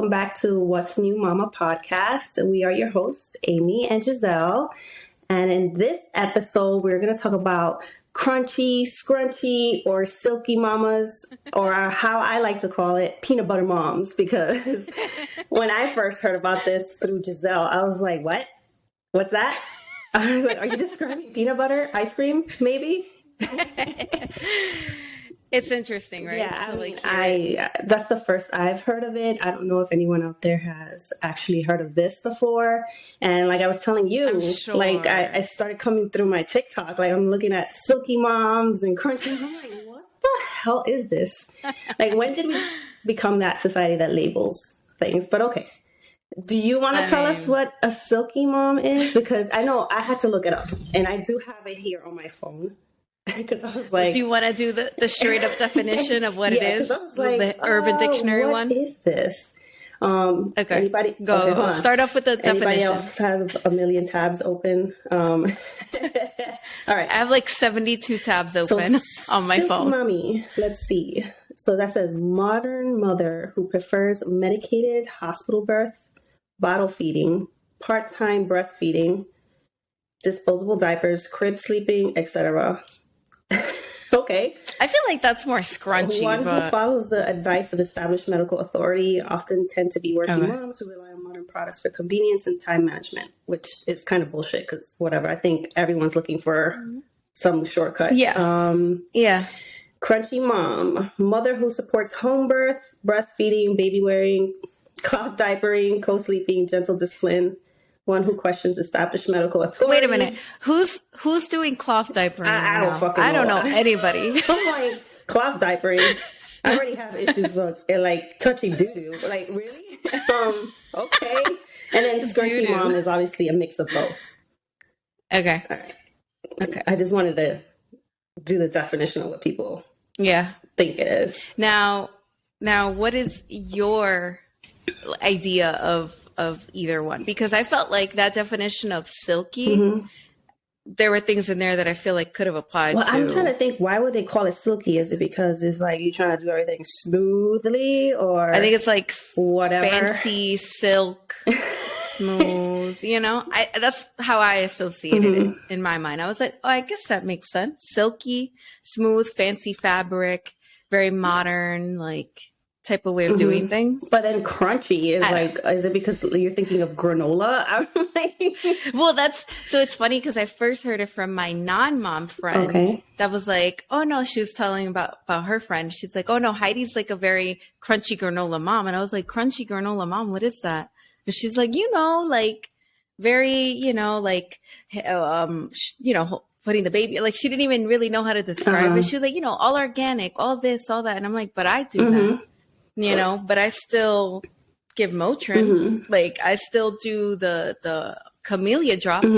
Welcome back to What's New Mama podcast. We are your hosts, Amy and Giselle. And in this episode, we're going to talk about crunchy, scrunchy, or silky mamas, or how I like to call it, peanut butter moms. Because when I first heard about this through Giselle, I was like, what? What's that? I was like, are you describing peanut butter ice cream, maybe? It's interesting, right? Yeah, So, that's the first I've heard of it. I don't know if anyone out there has actually heard of this before. And like I was telling you, I'm sure. like I started coming through my TikTok, like I'm looking at silky moms and crunchy. I'm like, what the hell is this? Like, when did we become that society that labels things? But okay. Do you want to tell us what a silky mom is? Because I know I had to look it up, and I do have it here on my phone. Because I was like, do you want to do the straight up definition of what it is? I was like, the Urban Dictionary one? What is this? Okay. Anybody? Go. Okay, start off with the definition. Anybody else has a million tabs open? All right. I have like 72 tabs open on my phone. Mommy. Let's see. So that says modern mother who prefers medicated hospital birth, bottle feeding, part-time breastfeeding, disposable diapers, crib sleeping, etc. Okay. I feel like that's more scrunchy. One who follows the advice of established medical authority, often tend to be working moms who rely on modern products for convenience and time management, which is kind of bullshit because whatever. I think everyone's looking for some shortcut. Yeah. Yeah. Crunchy mom, mother who supports home birth, breastfeeding, baby wearing, cloth diapering, co-sleeping, gentle discipline. One who questions established medical authority. Wait a minute. Who's doing cloth diapering? I don't fucking know. I don't know anybody. I'm like, cloth diapering. I already have issues with like touching doo-doo. Like, really? Okay. And then scrunchy mom is obviously a mix of both. Okay. All right. Okay. I just wanted to do the definition of what people think it is. Now, what is your idea of either one? Because I felt like that definition of silky, there were things in there that I feel like could have applied to. I'm trying to think, why would they call it silky? Is it because it's like you're trying to do everything smoothly, or I think it's like whatever fancy silk, smooth. That's how I associated it in my mind. I was like, oh, I guess that makes sense. Silky, smooth, fancy fabric, very modern, like type of way of doing things. But then crunchy is is it because you're thinking of granola? I'm like, well, so it's funny because I first heard it from my non-mom friend that was like, oh no, she was telling about her friend. She's like, oh no, Heidi's like a very crunchy granola mom. And I was like, crunchy granola mom, what is that? And she's like, like very, putting the baby, like she didn't even really know how to describe it. She was like, all organic, all this, all that. And I'm like, but I do that. But I still give Motrin. Like I still do the camellia drops,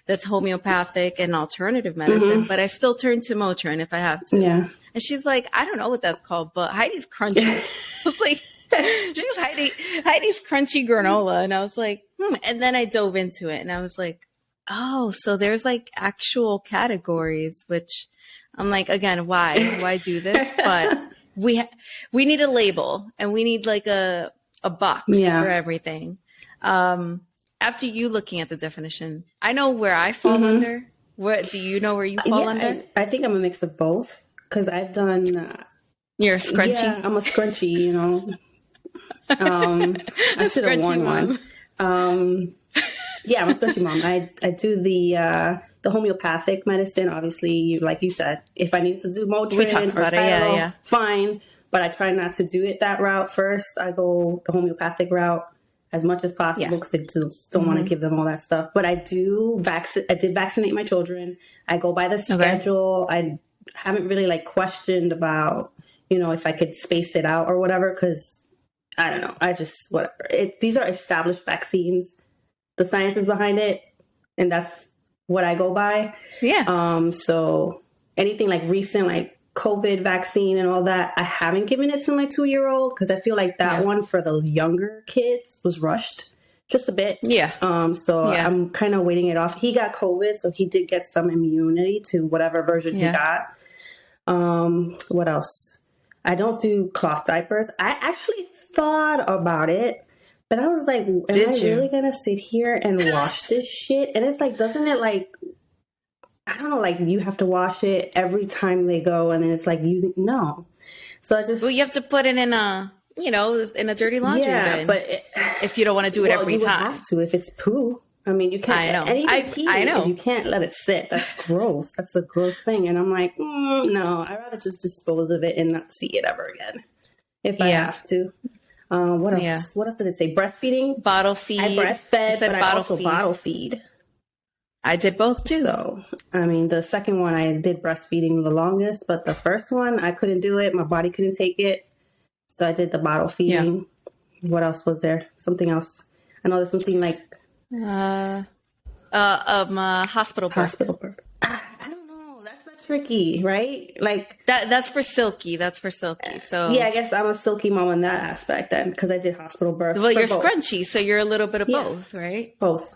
that's homeopathic and alternative medicine, but I still turn to Motrin if I have to. Yeah. And she's like, I don't know what that's called, but Heidi's crunchy. I was like, she's Heidi's crunchy granola. And I was like, And then I dove into it and I was like, oh, so there's like actual categories, which I'm like, again, why do this? But we need a label and we need like a box for everything. After you looking at the definition, I know where I fall under. What do you know where you fall under? I think I'm a mix of both because I've done. You're a scrunchy. Yeah, I'm a scrunchy. I should have worn one. Yeah, I'm a scrunchy mom. I do the homeopathic medicine. Obviously, like you said, if I need to do Motrin or Tylenol, fine. But I try not to do it that route first. I go the homeopathic route as much as possible because they just don't want to give them all that stuff. But I did vaccinate my children. I go by the schedule. I haven't really like questioned about, if I could space it out or whatever, because I don't know. I just, whatever. These are established vaccines. The science is behind it. And that's what I go by. Yeah. So anything like recent, like COVID vaccine and all that, I haven't given it to my 2-year-old because I feel like that one for the younger kids was rushed just a bit. Yeah. I'm kind of waiting it off. He got COVID, so he did get some immunity to whatever version he got. What else? I don't do cloth diapers. I actually thought about it, but I was like, am I really gonna sit here and wash this shit? And it's like, doesn't it like, I don't know, like you have to wash it every time they go, and then it's like using no. So I just, well, you have to put it in a, you know, in a dirty laundry bin. But if you don't want to do it every you time, would have to if it's poo. I mean, you can't. I know. And even pee, I know. You can't let it sit. That's gross. That's a gross thing. And I'm like, no, I'd rather just dispose of it and not see it ever again if I have to. What else? Yeah. What else did it say? Breastfeeding? Bottle feed. I breastfed, but I also bottle feed. I did both too. So, I mean, the second one I did breastfeeding the longest, but the first one I couldn't do it. My body couldn't take it. So I did the bottle feeding. Yeah. What else was there? Something else. I know there's something like hospital birth. Hospital birth. I don't know. That's not tricky, right? Like that's for Silky. That's for Silky. So yeah, I guess I'm a Silky mom in that aspect then, because I did hospital birth. Well, you're both. Scrunchy, so you're a little bit of both, right? Both.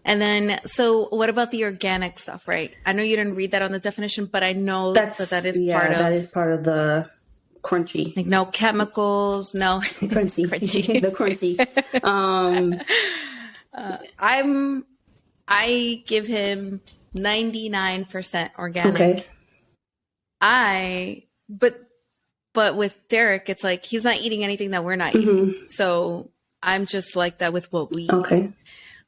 And then, so what about the organic stuff, right? I know you didn't read that on the definition, but I know that is part of the crunchy. Like no chemicals, no crunchy. The crunchy. I give him 99% organic. Okay. But with Derek, it's like he's not eating anything that we're not eating. So I'm just like that with what we eat. Okay.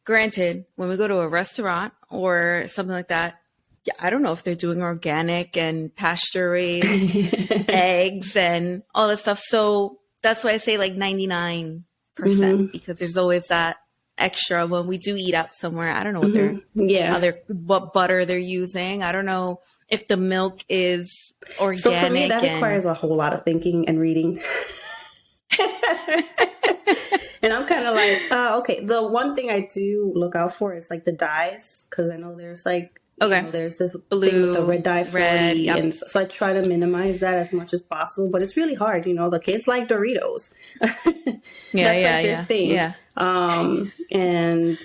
Granted, when we go to a restaurant or something like that, yeah, I don't know if they're doing organic and pasture raised eggs and all that stuff. So that's why I say like 99% because there's always that extra when we do eat out somewhere. I don't know what what butter they're using. I don't know if the milk is organic. So for me, that requires a whole lot of thinking and reading. And I'm kind of like, okay. The one thing I do look out for is like the dyes, because I know there's like, there's this blue thing with the red dye 40, and so I try to minimize that as much as possible. But it's really hard, you know. The kids like Doritos. That's their thing. Yeah. And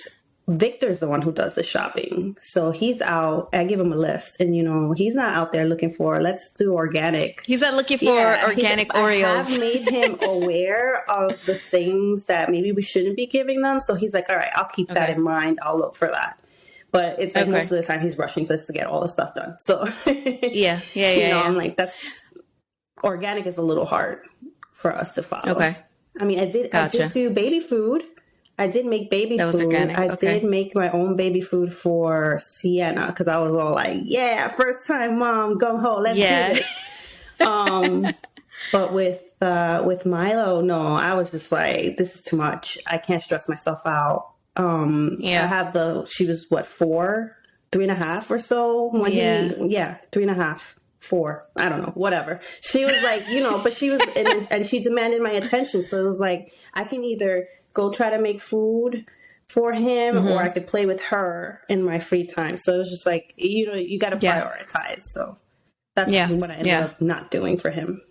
Victor's the one who does the shopping, so he's out. I give him a list, and you know, he's not out there looking for let's do organic. He's not looking for organic Oreos. I have made him aware of the things that maybe we shouldn't be giving them, so he's like, all right, I'll keep that in mind. I'll look for that. But it's like most of the time he's rushing just to get all the stuff done. So I'm like, that's organic is a little hard for us to follow. Okay. I mean, I did do baby food. I did make baby food. Organic. I did make my own baby food for Sienna because I was all like, yeah, first time mom, go home, let's do this. But with Milo, no, I was just like, this is too much. I can't stress myself out. I have she was what, 4, 3.5 or so when 3.5, 4, I don't know, whatever. She was like, you know, but she was, and she demanded my attention. So it was like, I can either go try to make food for him or I could play with her in my free time. So it was just like, you know, you got to prioritize. So that's what I ended up not doing for him.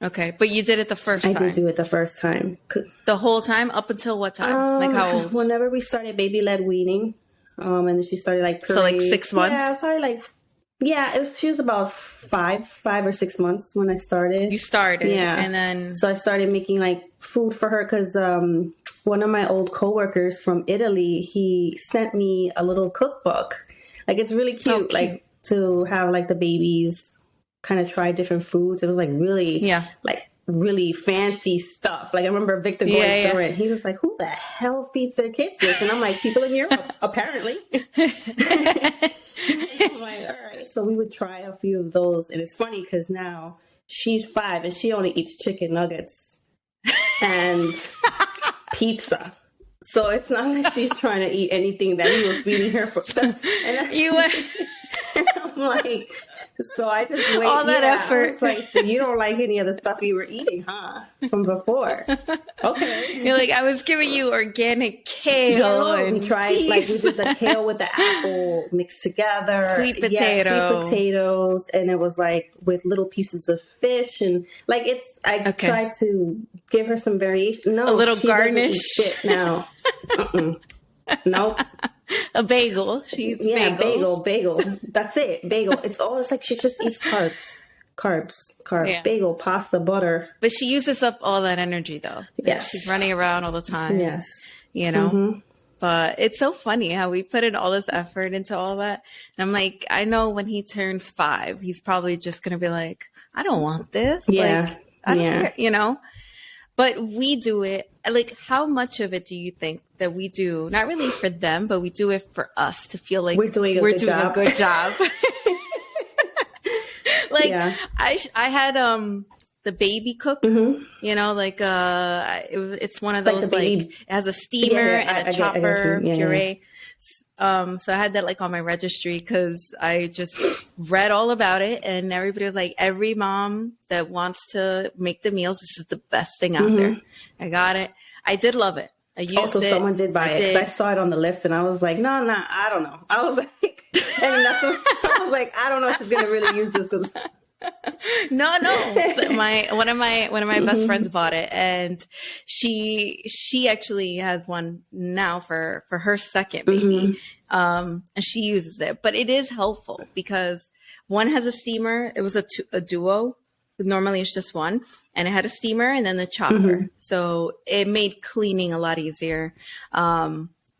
Okay, but you did it the first time. I did do it the first time. The whole time? Up until what time? Like how old? Whenever we started baby-led weaning. And then she started like purees. So like 6 months? Yeah, probably like, she was about 5 or 6 months when I started. You started. Yeah. And then. So I started making like food for her because one of my old coworkers from Italy, he sent me a little cookbook. Like it's really cute, like to have like the babies kind of try different foods. It was like really, really fancy stuff. Like I remember Victor going through it. He was like, "Who the hell feeds their kids this?" And I'm like, "People in Europe, apparently." I'm like, all right. So we would try a few of those, and it's funny because now she's 5 and she only eats chicken nuggets and pizza. So it's not like she's trying to eat anything that we were feeding her for. And I'm like, so I just wait. All that effort. I was like, so you don't like any of the stuff you were eating, huh? From before. Okay. You're like, I was giving you organic kale. Yeah, we tried, like we did the kale with the apple mixed together. Sweet potato. Yeah, sweet potatoes. And it was like with little pieces of fish. And like I tried to give her some variation. No, a little garnish. Shit now. Nope. A bagel. She's bagel. Bagel. That's it. Bagel. It's like she just eats carbs. carbs, bagel, pasta, butter. But she uses up all that energy though. Yes. She's running around all the time. Yes. You know? But it's so funny how we put in all this effort into all that. And I'm like, I know when he turns 5, he's probably just going to be like, I don't want this. Yeah. Like, I don't care, you know? But we do it. Like, how much of it do you think that we do? Not really for them, but we do it for us to feel like we're doing a good job. Like, I had the baby cook, you know, like it's one of those like it has a steamer and a chopper puree. So I had that like on my registry because I just read all about it, and everybody was like, every mom that wants to make the meals, this is the best thing out there. I got it. I did love it. I used also, someone did buy it because I saw it on the list, and I was like, no, I don't know. I was like, and that's what, I was like, I don't know if she's gonna really use this because. No. One of my best friends bought it, and she actually has one now for her second baby, and she uses it. But it is helpful because one has a steamer. It was a duo. Normally it's just one, and it had a steamer and then the chopper, so it made cleaning a lot easier.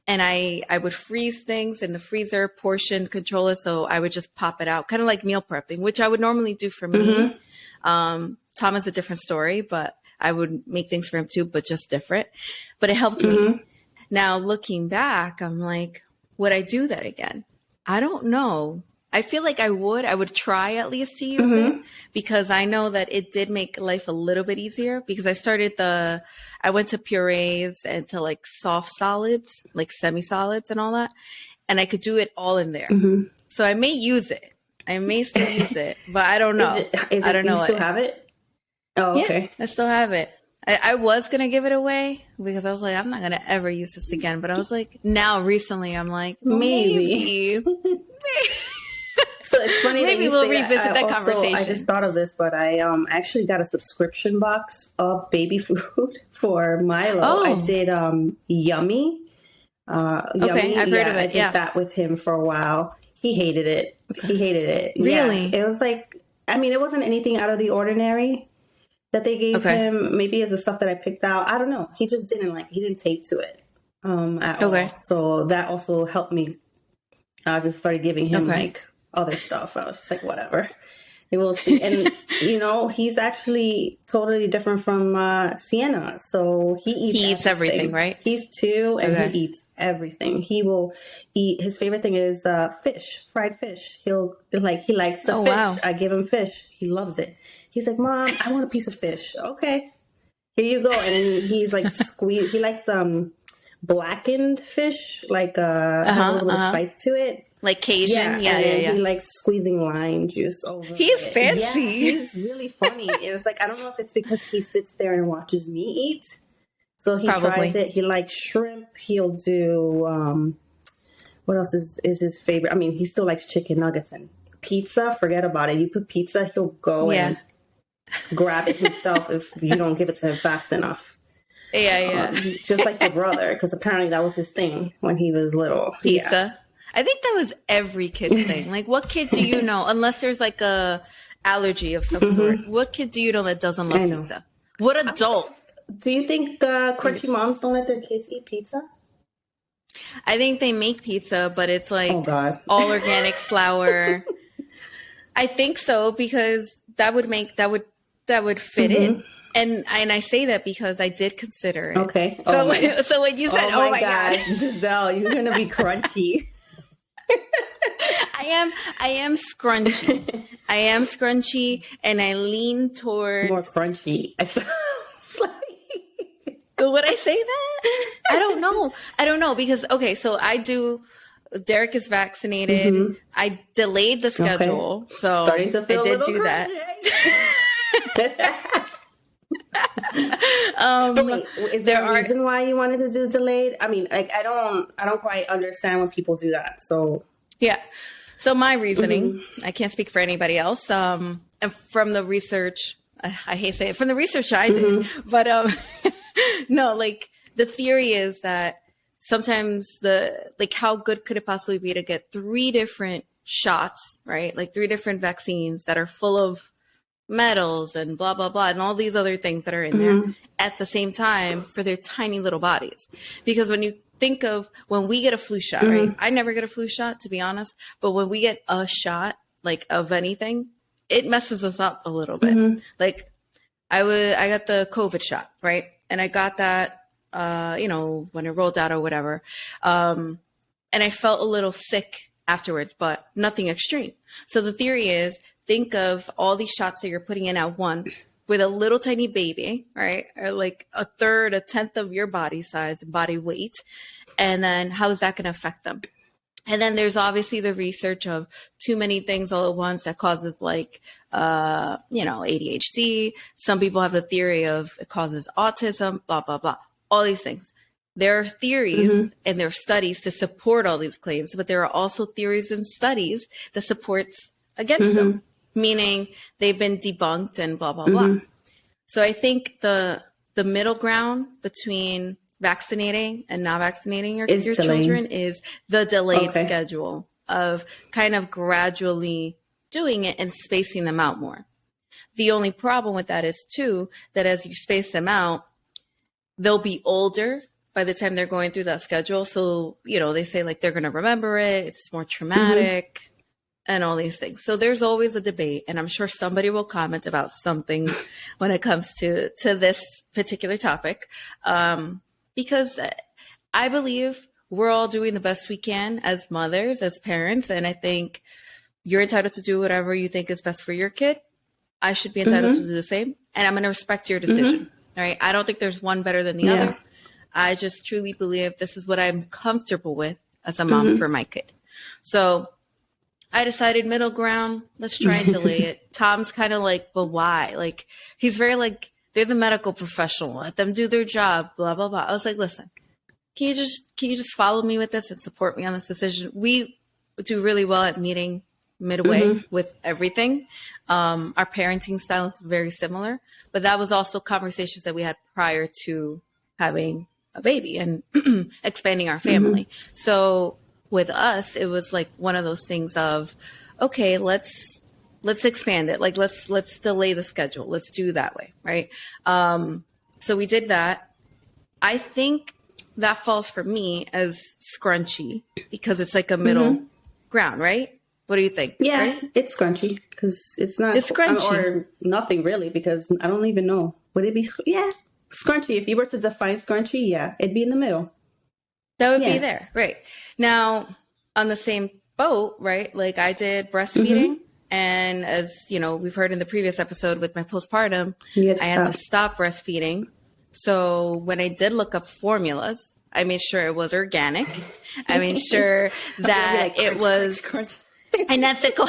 And I would freeze things in the freezer, portion control it, so I would just pop it out, kind of like meal prepping, which I would normally do for me. Tom is a different story, but I would make things for him too, but just different. But it helped me. Now, looking back, I'm like, would I do that again? I don't know. I feel like I would try at least to use it because I know that it did make life a little bit easier because I went to purees and to like soft solids, like semi-solids and all that. And I could do it all in there. So I may use it. I may still use it, but I don't know. I don't know. You still have it? Oh, okay. Yeah, I still have it. I was going to give it away because I was like, I'm not going to ever use this again. But I was like, now recently I'm like, maybe. So it's funny maybe that we'll revisit that conversation. I just thought of this, but I actually got a subscription box of baby food for Milo. Oh. I did Yummy. Yummy. I've heard of it. I did that with him for a while. He hated it. Really? Yeah. It was like, I mean, it wasn't anything out of the ordinary that they gave him. Maybe it's the stuff that I picked out. I don't know. He just didn't like. He didn't take to it at all. So that also helped me. I just started giving him like other stuff. I was just like, whatever. We'll see. And, you know, he's actually totally different from Sienna. So he eats everything, right? He's 2 and he eats everything. He will eat. His favorite thing is fried fish. He likes the fish. Wow. I give him fish. He loves it. He's like, Mom, I want a piece of fish. Okay, here you go. And then he's like squeeze. He likes blackened fish, like has a little bit of spice to it. Like Cajun, yeah. He likes squeezing lime juice over. He's fancy. Yeah, he's really funny. It's like, I don't know if it's because he sits there and watches me eat, so he tries it. He likes shrimp. He'll do what else is his favorite? I mean, he still likes chicken nuggets and pizza. Forget about it. You put pizza, he'll go and grab it himself if you don't give it to him fast enough. Yeah. Just like your brother, because apparently that was his thing when he was little. Pizza. Yeah. I think that was every kid's thing. Like, what kid do you know, unless there's like a allergy of some sort, what kid do you know that doesn't love pizza? What adult? Do you think crunchy moms don't let their kids eat pizza? I think they make pizza, but it's like all organic flour. I think so because that would fit in. And I say that because I did consider it. Okay. So when you said, "Oh my God, Giselle, you're gonna be crunchy." I am scrunchy. I am scrunchy, and I lean toward more crunchy. Would I say that? I don't know because so I do. Derek is vaccinated. I delayed the schedule, so starting to feel I did do that. But wait, is there a reason why you wanted to do delayed? I mean, like I don't quite understand when people do that. So yeah. So my reasoning, I can't speak for anybody else. And from the research, I hate to say it, from the research I did, but no, like the theory is that sometimes how good could it possibly be to get 3 different shots, right? Like 3 different vaccines that are full of metals and blah, blah, blah, and all these other things that are in there at the same time for their tiny little bodies. Because when you think of when we get a flu shot, right? I never get a flu shot, to be honest. But when we get a shot, like of anything, it messes us up a little bit. Like I got the COVID shot, right? And I got that, when it rolled out or whatever. And I felt a little sick afterwards, but nothing extreme. So the theory is, think of all these shots that you're putting in at once with a little tiny baby, right? Or like a third, a tenth of your body size, body weight. And then how is that going to affect them? And then there's obviously the research of too many things all at once that causes like, ADHD. Some people have the theory of it causes autism, blah, blah, blah, all these things. There are theories and there are studies to support all these claims, but there are also theories and studies that supports against them, meaning they've been debunked and blah, blah, blah. So I think the middle ground between vaccinating and not vaccinating your children is the delayed schedule of kind of gradually doing it and spacing them out more. The only problem with that is too, that as you space them out, they'll be older by the time they're going through that schedule. So, they say like they're going to remember it. It's more traumatic and all these things. So there's always a debate. And I'm sure somebody will comment about something when it comes to this particular topic. Because I believe we're all doing the best we can as mothers, as parents. And I think you're entitled to do whatever you think is best for your kid. I should be entitled to do the same. And I'm going to respect your decision. All right. I don't think there's one better than the other. I just truly believe this is what I'm comfortable with as a mom for my kid. So I decided middle ground, let's try and delay it. Tom's kind of like, but why? Like, he's very like, they're the medical professional. Let them do their job, blah, blah, blah. I was like, listen, can you just follow me with this and support me on this decision? We do really well at meeting midway with everything. Our parenting style is very similar, but that was also conversations that we had prior to having a baby and expanding our family. So with us, it was like one of those things of, okay, let's expand it. Like, let's delay the schedule. Let's do that way. Right. So we did that. I think that falls for me as Scrunchy because it's like a middle ground, right? What do you think? Yeah, right? It's Scrunchy because it's Scrunchy or nothing really because I don't even know. Would it be? Yeah. Scrunchy, if you were to define Scrunchy, it'd be in the middle. That would be there. Right. Now, on the same boat, right? Like I did breastfeeding. And as we've heard in the previous episode with my postpartum, I had to stop breastfeeding. So when I did look up formulas, I made sure it was organic. I made sure that it was unethical.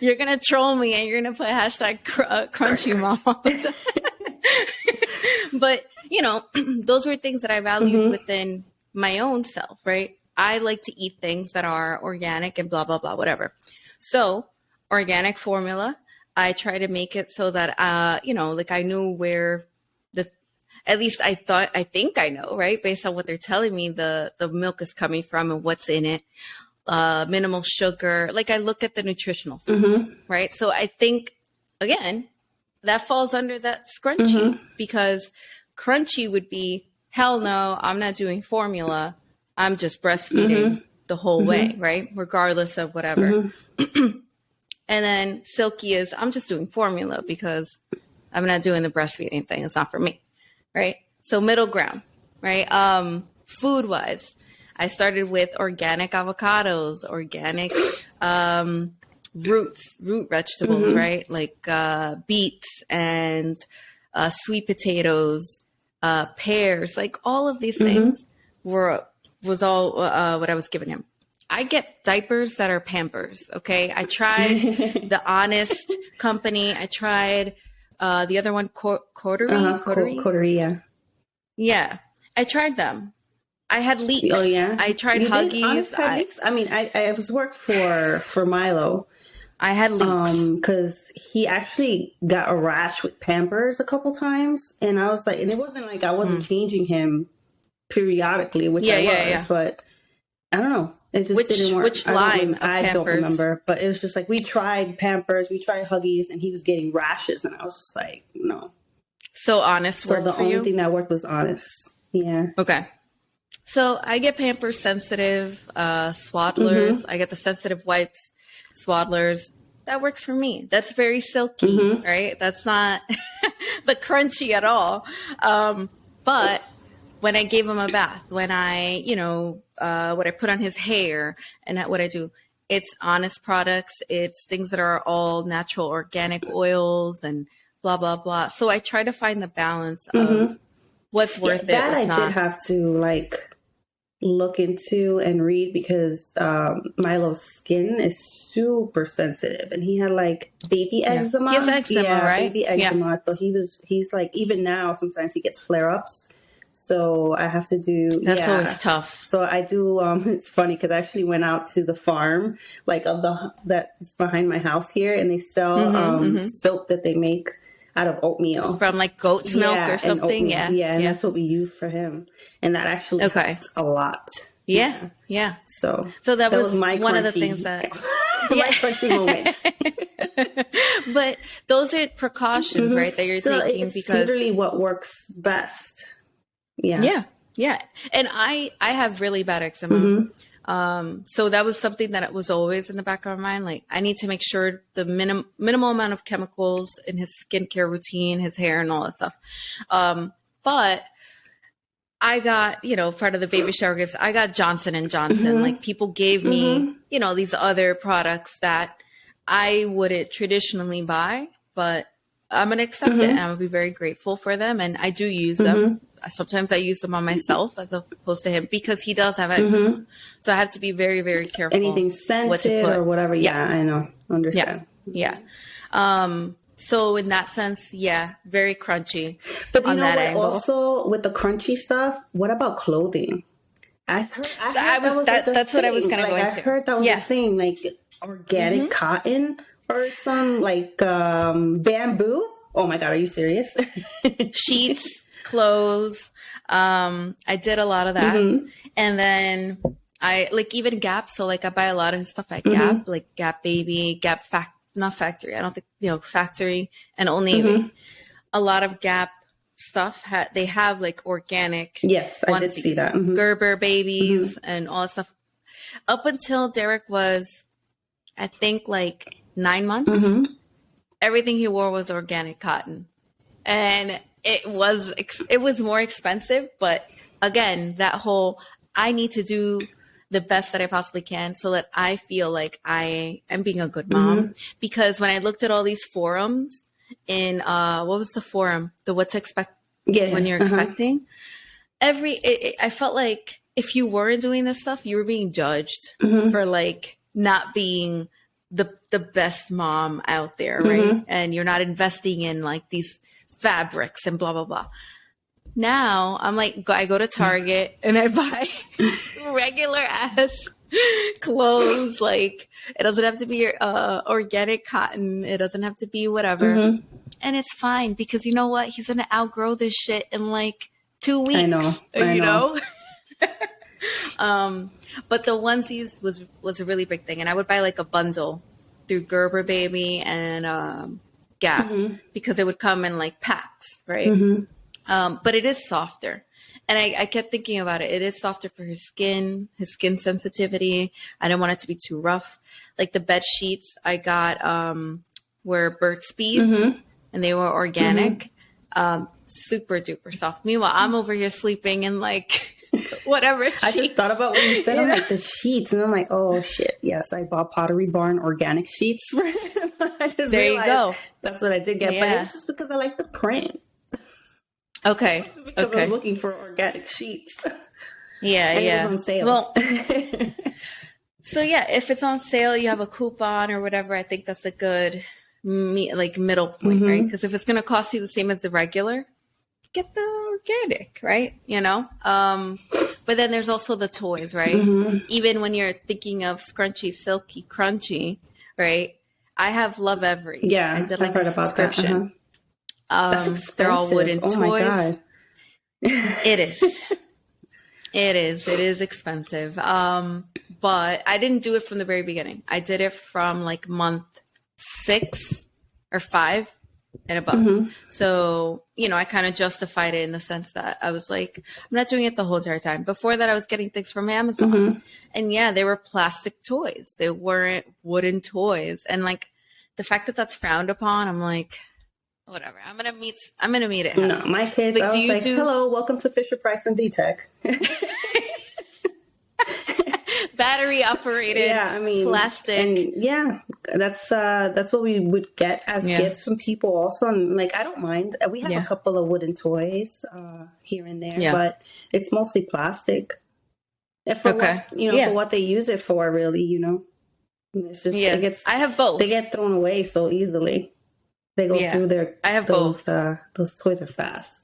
You're going to troll me and you're going to put hashtag crunchy mom. But, those were things that I valued within my own self, right? I like to eat things that are organic and blah, blah, blah, whatever. So organic formula, I try to make it so that, like I knew where at least I think I know, right? Based on what they're telling me, the milk is coming from and what's in it, minimal sugar. Like I look at the nutritional foods, right? So I think, again, that falls under that Scrunchy because Crunchy would be, hell no, I'm not doing formula. I'm just breastfeeding the whole way, right? Regardless of whatever. And then Silky is, I'm just doing formula because I'm not doing the breastfeeding thing. It's not for me, right? So middle ground, right? Food wise, I started with organic avocados, organic root vegetables, right? Like beets and sweet potatoes, pears, like all of these things was all what I was giving him. I get diapers that are Pampers. Okay. I tried the Honest company. I tried the other one, Coterie. Yeah. Yeah. I tried them. I had leaks. Oh yeah. I tried Huggies. Leaks? I mean, I was worked for Milo. I had leaks. Because he actually got a rash with Pampers a couple times. And I was like, and it wasn't like I wasn't changing him periodically, which I was, but I don't know. It just didn't work. Which line of I don't Pampers? remember, but it was just like we tried Pampers, we tried Huggies, and he was getting rashes, and I was just like, no. So Honest So worked the for only you? thing that worked was Honest. Yeah. Okay. So I get Pampers Sensitive, Swaddlers. I get the Sensitive Wipes, Swaddlers. That works for me. That's very silky, right? That's not the crunchy at all. But when I gave him a bath, when I, what I put on his hair and what I do, it's Honest products. It's things that are all natural organic oils and blah, blah, blah. So I try to find the balance of what's worth it. That what's I not. did have to look into and read because Milo's skin is super sensitive and he had baby eczema. He has eczema, right? Baby eczema. So he's even now sometimes he gets flare-ups. So I have to do. That's always tough. So I do. It's funny because I actually went out to the farm, that's behind my house here, and they sell soap that they make out of oatmeal from goat's milk or something. And that's what we use for him, and that actually helped a lot. Yeah. So that was my one of the crunchy- things that my crunchy moment. But those are precautions, right? That you're taking it's because literally what works best. Yeah. And I have really bad eczema. So that was something that was always in the back of my mind. I need to make sure the minimal amount of chemicals in his skincare routine, his hair and all that stuff. But I got, part of the baby shower gifts, I got Johnson & Johnson. People gave me, these other products that I wouldn't traditionally buy, but I'm going to accept it. And I'm going to be very grateful for them. And I do use them. Sometimes I use them on myself as opposed to him because he does have eczema. So I have to be very, very careful. Anything scented or whatever. Yeah, I know. Understand. Yeah. So in that sense, very crunchy. But on that angle. Also with the crunchy stuff, what about clothing? I heard that's what I was going to go into. I heard that was a thing, organic cotton or some bamboo. Oh my God, are you serious? Sheets, clothes. I did a lot of that. And then I even Gap. So I buy a lot of stuff at Gap, Gap Baby, Gap not Factory. I don't think, Factory and Old Navy. A lot of Gap stuff. They have organic. Yes, I did see that. Gerber babies and all that stuff. Up until Derek was, I think 9 months, everything he wore was organic cotton. And it was more expensive, but again, that whole, I need to do the best that I possibly can so that I feel like I am being a good mom. Because when I looked at all these forums in, what was the forum? The what to expect when you're expecting. I felt like if you weren't doing this stuff, you were being judged for not being the best mom out there, right? And you're not investing in these fabrics and blah, blah, blah. Now I'm I go to Target and I buy regular ass clothes. It doesn't have to be organic cotton. It doesn't have to be whatever. And it's fine because you know what? He's going to outgrow this shit in 2 weeks. I know. But the onesies was a really big thing. And I would buy a bundle through Gerber Baby and Gap because it would come in packs, right? But it is softer. And I kept thinking about it. It is softer for his skin sensitivity. I didn't want it to be too rough. The bed sheets I got were Burt's Bees and they were organic. Super duper soft. Meanwhile, I'm over here sleeping in whatever sheets. I just thought about what you said. I'm the sheets. And I'm oh shit. Yes, I bought Pottery Barn organic sheets. I just there you go. That's what I did get. But it was just because I like the print. Okay. Because I was looking for organic sheets. Yeah, and it was on sale. Well, so if it's on sale, you have a coupon or whatever. I think that's a good middle point, right? Because if it's going to cost you the same as the regular, get the organic, right? But then there's also the toys, right? Even when you're thinking of Scrunchy, Silky, Crunchy, right? I have Love Every. Yeah, I did I've heard about subscription. That's expensive. They're all wooden toys. Oh my God. It is. It is expensive. But I didn't do it from the very beginning. I did it from like month 6 or 5 and above. Mm-hmm. So, I kind of justified it in the sense that I was like, I'm not doing it the whole entire time. Before that, I was getting things from Amazon. Mm-hmm. And yeah, they were plastic toys. They weren't wooden toys. And like the fact that that's frowned upon, I'm like, whatever. I'm gonna meet it. No, my kids. Like, I was like, hello, welcome to Fisher Price and VTech. Battery operated. Yeah, I mean, plastic. And yeah, that's what we would get as gifts from people. Also, and like, I don't mind. We have a couple of wooden toys here and there, but it's mostly plastic. And for what, for what they use it for, really, it's just I have both. They get thrown away so easily. They go through their. I have those, both. Those toys are fast.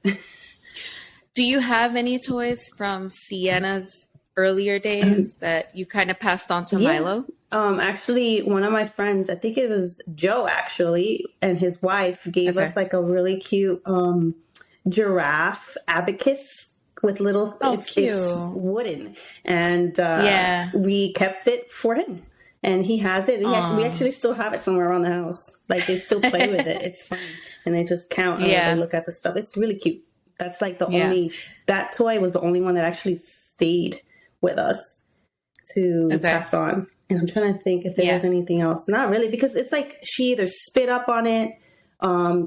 Do you have any toys from Sienna's earlier days that you kind of passed on to Milo? Actually, one of my friends, I think it was Joe, actually, and his wife gave us like a really cute giraffe abacus with little. It's wooden, and we kept it for him. And he has it. And we actually still have it somewhere around the house. Like, they still play with it. It's fun. And they just count and they look at the stuff. It's really cute. That's like the only, that toy was the only one that actually stayed with us to pass on. And I'm trying to think if there was anything else. Not really, because it's like she either spit up on it,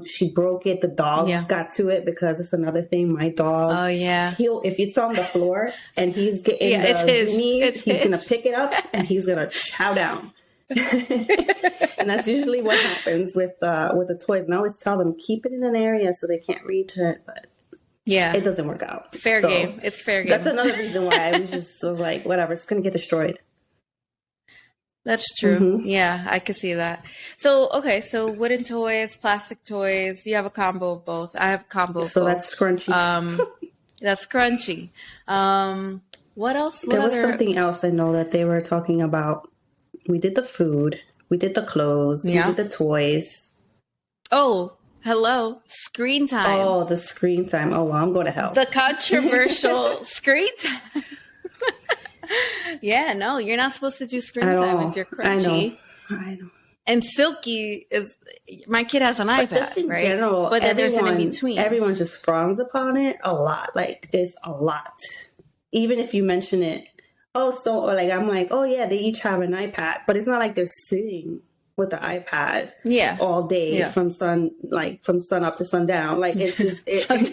she broke it, the dogs got to it, because it's another thing. My dog, if it's on the floor and he's getting the zoomies, he's gonna pick it up and he's gonna chow down. And that's usually what happens with the toys. And I always tell them, keep it in an area so they can't reach it, but it doesn't work out. Fair game. It's fair game. That's another reason why I was just like, whatever, it's gonna get destroyed. That's true. Yeah, I could see that. So wooden toys, plastic toys, you have a combo of both. I have a combo of both. So that's Scrunchy. That's Scrunchy. What else? There was something else I know that they were talking about. We did the food. We did the clothes. We did the toys. Oh, hello. Screen time. Oh, the screen time. Oh, well, I'm going to hell. The controversial screen time. Yeah, no, you're not supposed to do screen time if you're Crunchy. I know. And Silky my kid has an iPad, just in right? general, but then there's an in-between. Everyone just frowns upon it a lot. Like, it's a lot. Even if you mention it, I'm like, oh yeah, they each have an iPad, but it's not like they're sitting with the iPad all day from sun up to sundown. Like, it's just, it's like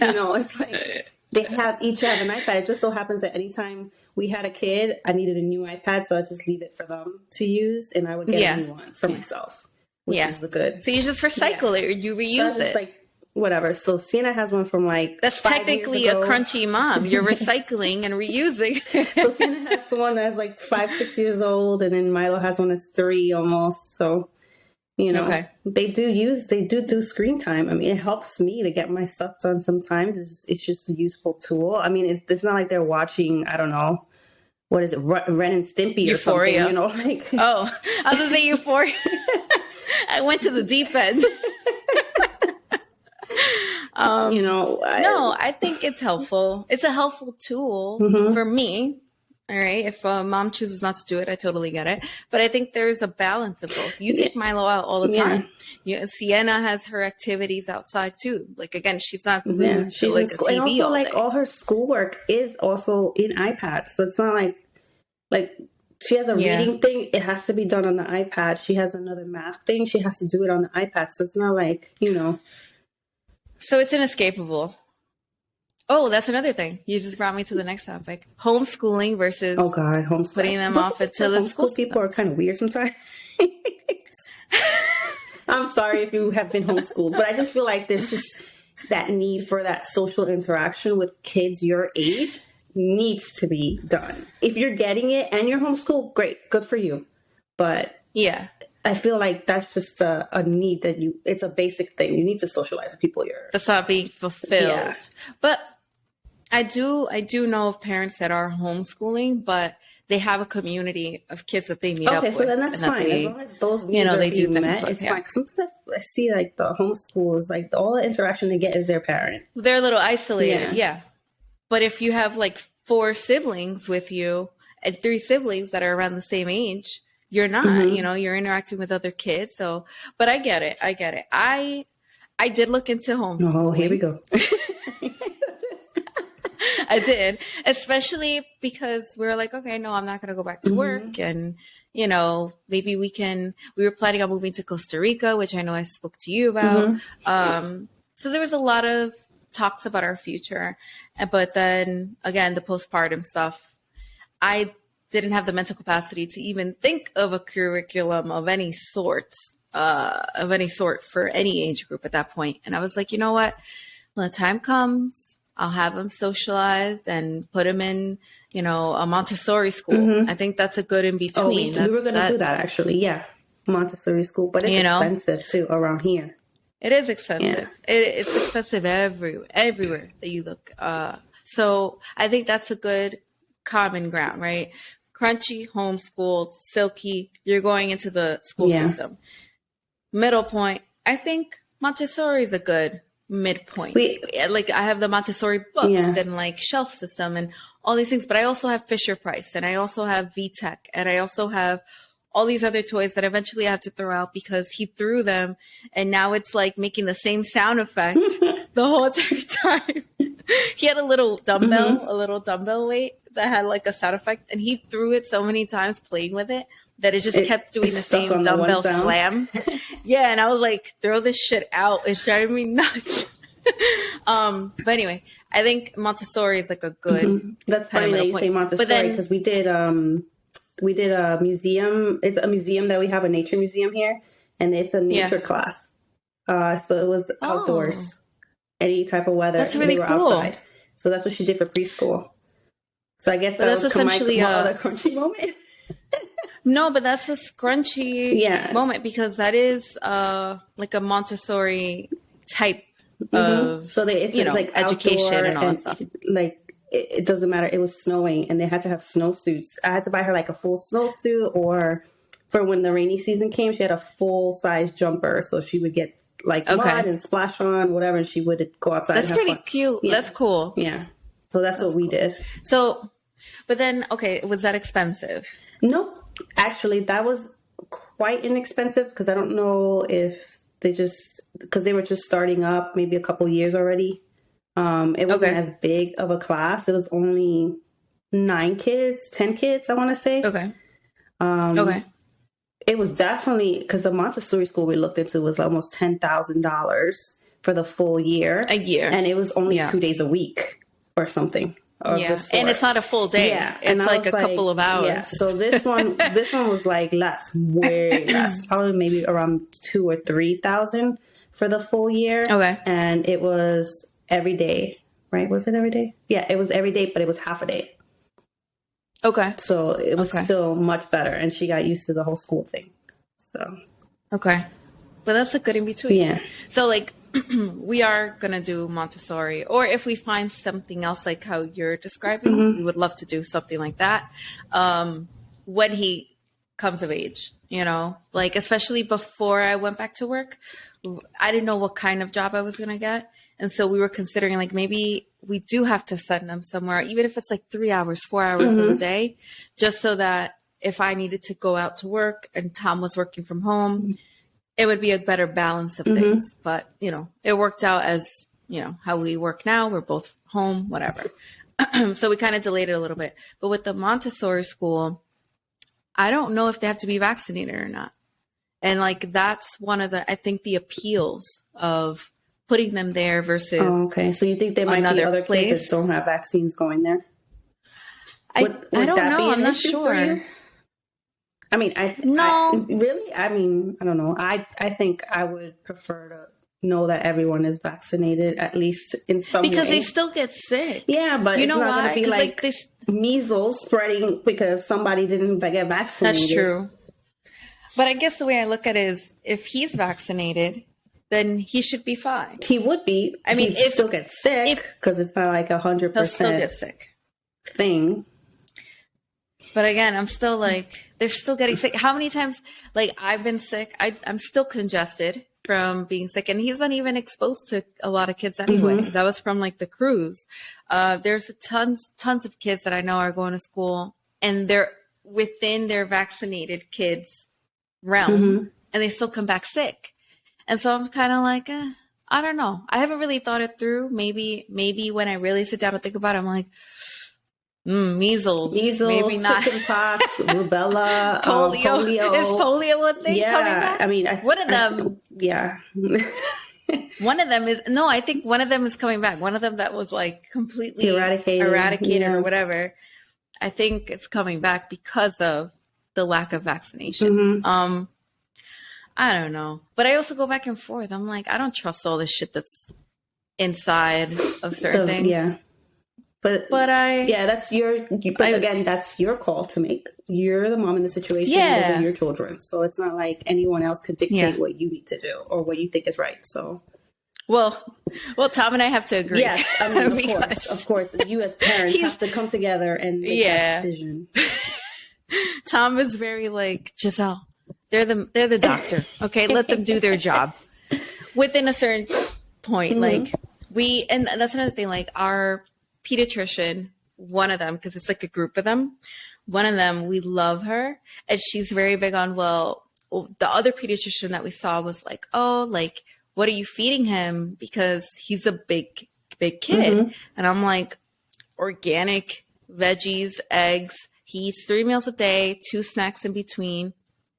they each have an iPad. It just so happens that anytime we had a kid, I needed a new iPad, so I just leave it for them to use, and I would get a new one for myself, which is the good. So you just recycle it, or you reuse it. Like, whatever. So Sienna has one from like that's 5 technically years ago. A Crunchy mom. You're recycling and reusing. So Sienna has one that's like 5-6 years old, and then Milo has one that's 3 almost. So they do screen time. I mean, it helps me to get my stuff done sometimes. It's just a useful tool. I mean, it's not like they're watching, I don't know, what is it, Ren and Stimpy or Euphoria. something, like. Oh, I was going to say Euphoria. I went to the deep end. I think it's helpful. It's a helpful tool for me. All right. If mom chooses not to do it, I totally get it. But I think there's a balance of both. You take Milo out all the time. Sienna has her activities outside too. Like, again, she's not glued to like a TV and also all like day. all her schoolwork is also in iPads. So it's not like she has a reading thing. It has to be done on the iPad. She has another math thing. She has to do it on the iPad. So it's not like, So it's inescapable. Oh, that's another thing. You just brought me to the next topic. Homeschooling versus homeschooling. Putting them off until the school people are kind of weird sometimes. I'm sorry if you have been homeschooled, but I just feel like there's just that need for that social interaction with kids your age needs to be done. If you're getting it and you're homeschooled, great, good for you. But I feel like that's just a need that it's a basic thing. You need to socialize with people that's not being fulfilled. But I do know of parents that are homeschooling, but they have a community of kids that they meet up with. Okay, so then that's fine. As long as those needs are being met, it's fine. Sometimes I see like the homeschool is like all the interaction they get is their parent. They're a little isolated, But if you have like 4 siblings with you and 3 siblings that are around the same age, you're not, you're interacting with other kids. So, but I get it. I did look into homeschooling. Oh, here we go. I did, especially because we were like, okay, no, I'm not going to go back to work. And, maybe we were planning on moving to Costa Rica, which I know I spoke to you about. So there was a lot of talks about our future. But then again, the postpartum stuff, I didn't have the mental capacity to even think of a curriculum of any sort for any age group at that point. And I was like, you know what, when the time comes, I'll have them socialized and put them in, a Montessori school. I think that's a good in between. We were going to do that actually. Yeah. Montessori school, but it's expensive too around here. It is expensive. Yeah. It's expensive everywhere that you look. So I think that's a good common ground, right? Scrunchy, homeschooled, Silky, you're going into the school system. Middle point, I think Montessori is a good midpoint. I have the Montessori books and like shelf system and all these things, but I also have Fisher Price and I also have VTech and I also have all these other toys that eventually I have to throw out because he threw them and now it's like making the same sound effect the whole entire time. He had a little dumbbell weight that had like a sound effect and he threw it so many times playing with it that it just kept doing the same dumbbell slam. Yeah, and I was like, throw this shit out. It's driving me nuts. But anyway, I think Montessori is like a good. That's funny that you say Montessori because we did a museum. It's a museum that we have, a nature museum here, and it's a nature class. So it was outdoors, any type of weather. That's really they were cool. Outside. So that's what she did for preschool. So I guess that's essentially my other crunchy moment. No, but that's a Scrunchy moment because that is like a Montessori type of it's like education and all that stuff. Like it doesn't matter. It was snowing and they had to have snowsuits. I had to buy her like a full snowsuit, or for when the rainy season came, she had a full size jumper so she would get like mud and splash on whatever, and she would go outside. That's and have pretty fun. Cute. Yeah. That's cool. Yeah. So that's what we did. So, but then was that expensive? No. Actually, that was quite inexpensive because I don't know if because they were just starting up, maybe a couple years already. It wasn't as big of a class. It was only 10 kids, I want to say. Okay. It was definitely because the Montessori school we looked into was almost $10,000 for the full year. A year. And it was only 2 days a week or something. And it's not a full day. Yeah, it's like a couple of hours. Yeah, so this one was like way less, probably maybe around 2,000 or 3,000 for the full year. Okay, and it was every day, right? Was it every day? Yeah, it was every day, but it was half a day. Okay, so it was still much better, and she got used to the whole school thing. So okay, but that's a good in between. Yeah. So like. We are going to do Montessori, or if we find something else like how you're describing, we would love to do something like that when he comes of age, like especially before I went back to work, I didn't know what kind of job I was going to get. And so we were considering like maybe we do have to send him somewhere, even if it's like 3 hours, 4 hours in a day, just so that if I needed to go out to work and Tom was working from home, it would be a better balance of things. But, it worked out as, how we work now. We're both home, whatever. So we kind of delayed it a little bit. But with the Montessori school, I don't know if they have to be vaccinated or not. And like, that's one of I think the appeals of putting them there versus. Oh, okay. So you think there might be other places that don't have vaccines going there? I don't know. I'm not sure. I mean, I don't know. I think I would prefer to know that everyone is vaccinated, at least in some way. Because they still get sick. Yeah, but it's not going to be like measles spreading because somebody didn't get vaccinated. That's true. But I guess the way I look at it is if he's vaccinated, then he should be fine. He would be. I mean, he'd still get sick because it's not like 100% he'll still get sick thing. But again, I'm still like, they're still getting sick. How many times, like, I've been sick. I'm still congested from being sick, and he's not even exposed to a lot of kids anyway. That was from like the cruise. There's tons of kids that I know are going to school, and they're within their vaccinated kids realm, and they still come back sick. And so I'm kind of like, I don't know. I haven't really thought it through. Maybe when I really sit down and think about it, I'm like, measles, maybe not. Chickenpox, rubella, polio. Is polio a thing coming back? I mean, one of them. Yeah. One of them is, no, I think one of them is coming back. One of them that was like completely eradicated or whatever. I think it's coming back because of the lack of vaccinations. I don't know. But I also go back and forth. I'm like, I don't trust all this shit that's inside of certain things. Yeah. But that's again, that's your call to make. You're the mom in the situation. Those are your children. So it's not like anyone else could dictate what you need to do or what you think is right. So. Well, Tom and I have to agree. Yes, I mean, of course. You as parents have to come together and make that decision. Tom is very like, Giselle, they're the doctor. Okay, let them do their job within a certain point. Like and that's another thing. Like our pediatrician, one of them, because it's like a group of them. One of them, we love her, and she's very big on. Well, the other pediatrician that we saw was like, oh, like, what are you feeding him? Because he's a big kid. And I'm like, organic veggies, eggs. He eats 3 meals a day, 2 snacks in between.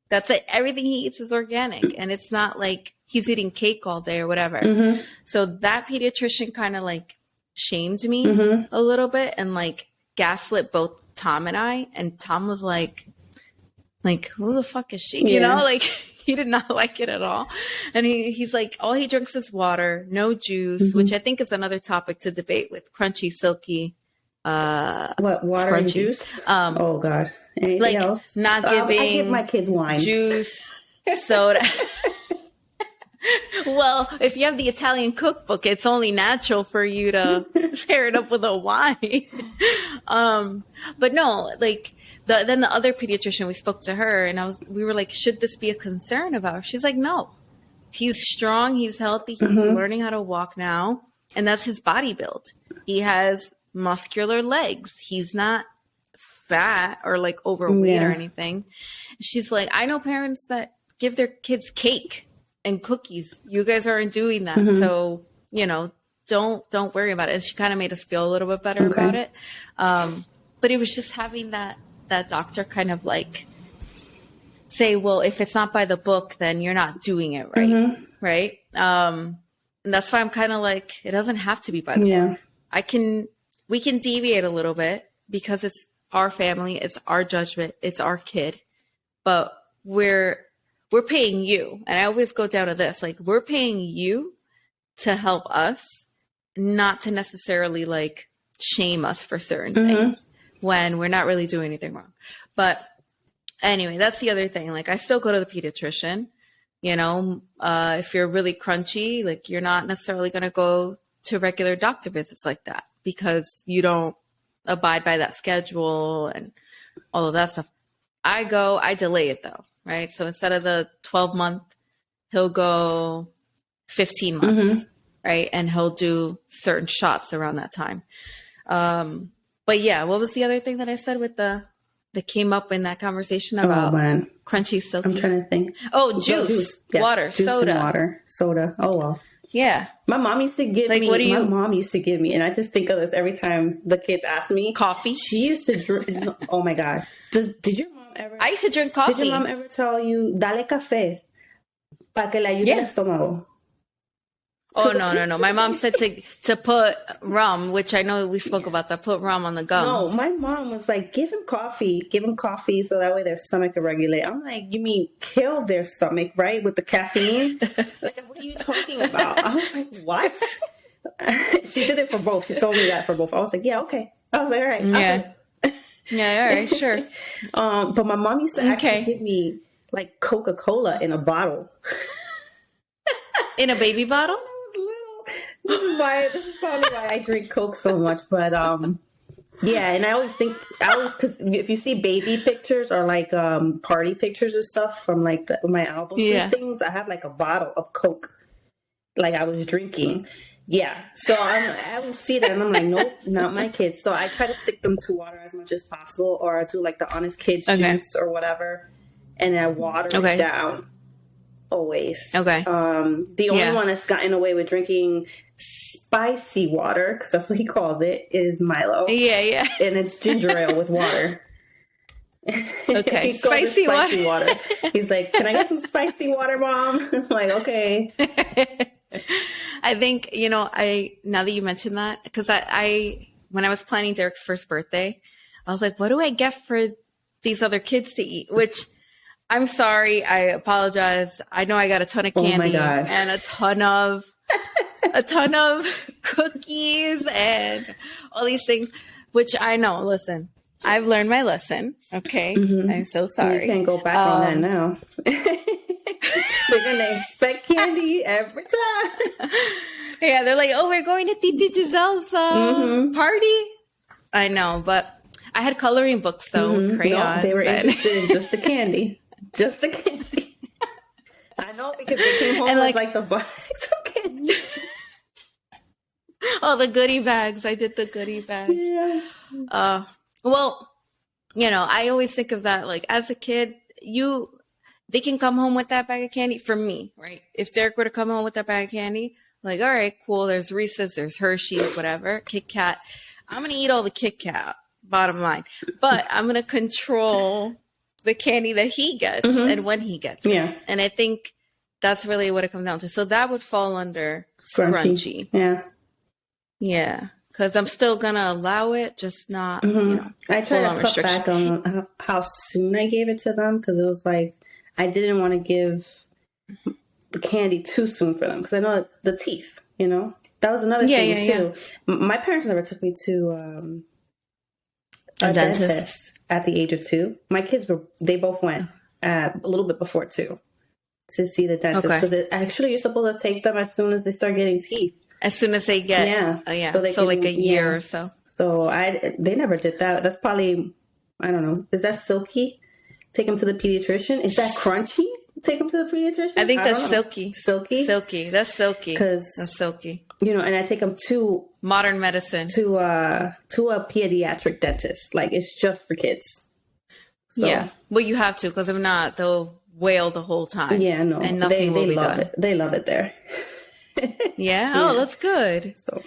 That's it. Everything he eats is organic. And it's not like he's eating cake all day or whatever. So that pediatrician kind of like shamed me a little bit and like gaslit both Tom and I. And Tom was like, who the fuck is she? You know, like he did not like it at all. And he's like, all he drinks is water, no juice, which I think is another topic to debate with Crunchy, Silky. What, water Scrunchy. And juice? Oh God. Anything like else? Not giving. I give my kids wine, juice, soda. Well, if you have the Italian cookbook, it's only natural for you to pair it up with a wine. But no, like then the other pediatrician, we spoke to her, and we were like, should this be a concern of ours? She's like, no, he's strong, he's healthy, he's learning how to walk now, and that's his body build. He has muscular legs. He's not fat or like overweight or anything. She's like, I know parents that give their kids cake and cookies. You guys aren't doing that. So, don't worry about it. And she kind of made us feel a little bit better about it. But it was just having that doctor kind of like say, well, if it's not by the book, then you're not doing it right. Right. And that's why I'm kind of like, it doesn't have to be by the book. We can deviate a little bit because it's our family, it's our judgment, it's our kid, but we're paying you. And I always go down to this, like, we're paying you to help us, not to necessarily like shame us for certain things when we're not really doing anything wrong. But anyway, that's the other thing. Like, I still go to the pediatrician, if you're really crunchy, like you're not necessarily going to go to regular doctor visits like that because you don't abide by that schedule and all of that stuff. I delay it though. Right. So instead of the 12-month, he'll go 15 months. Right. And he'll do certain shots around that time. But yeah, what was the other thing that I said that came up in that conversation about Crunchy, Silky? I'm trying to think. Oh, juice. Yes, water, juice soda. And water, soda. Oh, well. Yeah. My mom used to give me, and I just think of this every time the kids ask me. Coffee. She used to drink. Oh my God. Did your mom ever? I used to drink coffee. Did your mom ever tell you, dale café para que le ayude el estómago? Oh, no. My mom said to put rum, which I know we spoke about that, put rum on the gums. No, my mom was like, give him coffee so that way their stomach can regulate. I'm like, you mean kill their stomach, right? With the caffeine? Like, what are you talking about? I was like, what? She did it for both. She told me that for both. I was like, yeah, okay. I was like, all right. Yeah. Yeah, all right, sure. But my mom used to actually give me like Coca-Cola in a bottle. In a baby bottle? This is probably why I drink Coke so much. But Yeah, and I always because if you see baby pictures or like party pictures and stuff from like my albums and things, I have like a bottle of Coke, like I was drinking. Yeah, so I would see that and I'm like, nope, not my kids. So I try to stick them to water as much as possible, or I do like the Honest Kids juice or whatever, and I water it down. Always. Okay. The only one that's gotten away with drinking spicy water, because that's what he calls it, is Milo. Yeah. And it's ginger ale with water. Okay. He spicy water. He's like, can I get some spicy water, Mom? I'm like, okay. I think, now that you mentioned that, because I when I was planning Derek's first birthday, I was like, what do I get for these other kids to eat? Which, I'm sorry, I apologize. I know I got a ton of candy and a ton of cookies and all these things, which I know, listen, I've learned my lesson. Okay. Mm-hmm. I'm so sorry. You can't go back on that now. They're going to expect candy every time. Yeah. They're like, oh, we're going to Titi Giselle's party. I know, but I had coloring books though, with crayons. No, they were interested in just the candy. Just the candy. I know, because they came home with like the bags of candy. Oh, the goodie bags. I did the goodie bags. Yeah. Well, I always think of that, like, as a kid, they can come home with that bag of candy for me, right? If Derek were to come home with that bag of candy, like, all right, cool. There's Reese's, there's Hershey's, whatever, Kit Kat. I'm going to eat all the Kit Kat, bottom line. But I'm going to control the candy that he gets and when he gets it. Yeah. And I think that's really what it comes down to. So that would fall under Scrunchy. Yeah. Yeah. Because I'm still going to allow it, just not, I try to cut back on how soon I gave it to them, because it was like, I didn't want to give the candy too soon for them, because I know the teeth, That was another thing, too. Yeah. My parents never took me to a dentist at the age of 2. My kids they both went a little bit before 2 to see the dentist, because actually you're supposed to take them as soon as they start getting teeth. As soon as they get, so like a year or so. So they never did that. That's probably, I don't know. Is that Silky? Take them to the pediatrician. Is that Crunchy? Take them to the pediatrician. I think that's Silky. Silky. That's Silky. That's Silky. And I take them to modern medicine to a pediatric dentist. Like, it's just for kids. So. Yeah. Well, you have to, because if not, they'll wail the whole time. Yeah, no. And nothing will be love done. It. They love it there. Yeah. Oh, that's good. So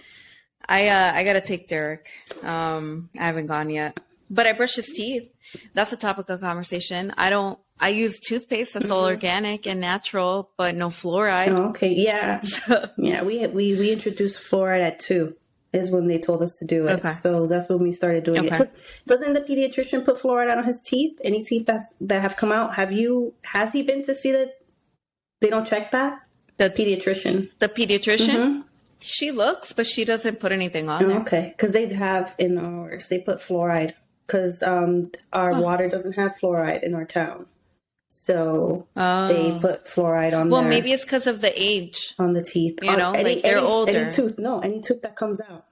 I gotta take Derek. I haven't gone yet, but I brush his teeth. That's a topic of conversation. I use toothpaste that's all organic and natural, but no fluoride. Oh, okay. Yeah. Yeah. We introduced fluoride at 2 is when they told us to do it. Okay. So that's when we started doing it. 'Cause doesn't the pediatrician put fluoride on his teeth? Any teeth that have come out? Has he been to see that they don't check that? The pediatrician. The pediatrician? Mm-hmm. She looks, but she doesn't put anything on there. Okay. Because they have in ours, they put fluoride. Because our water doesn't have fluoride in our town. So they put fluoride on there. Well, maybe it's because of the age. On the teeth. They're older. Any tooth that comes out.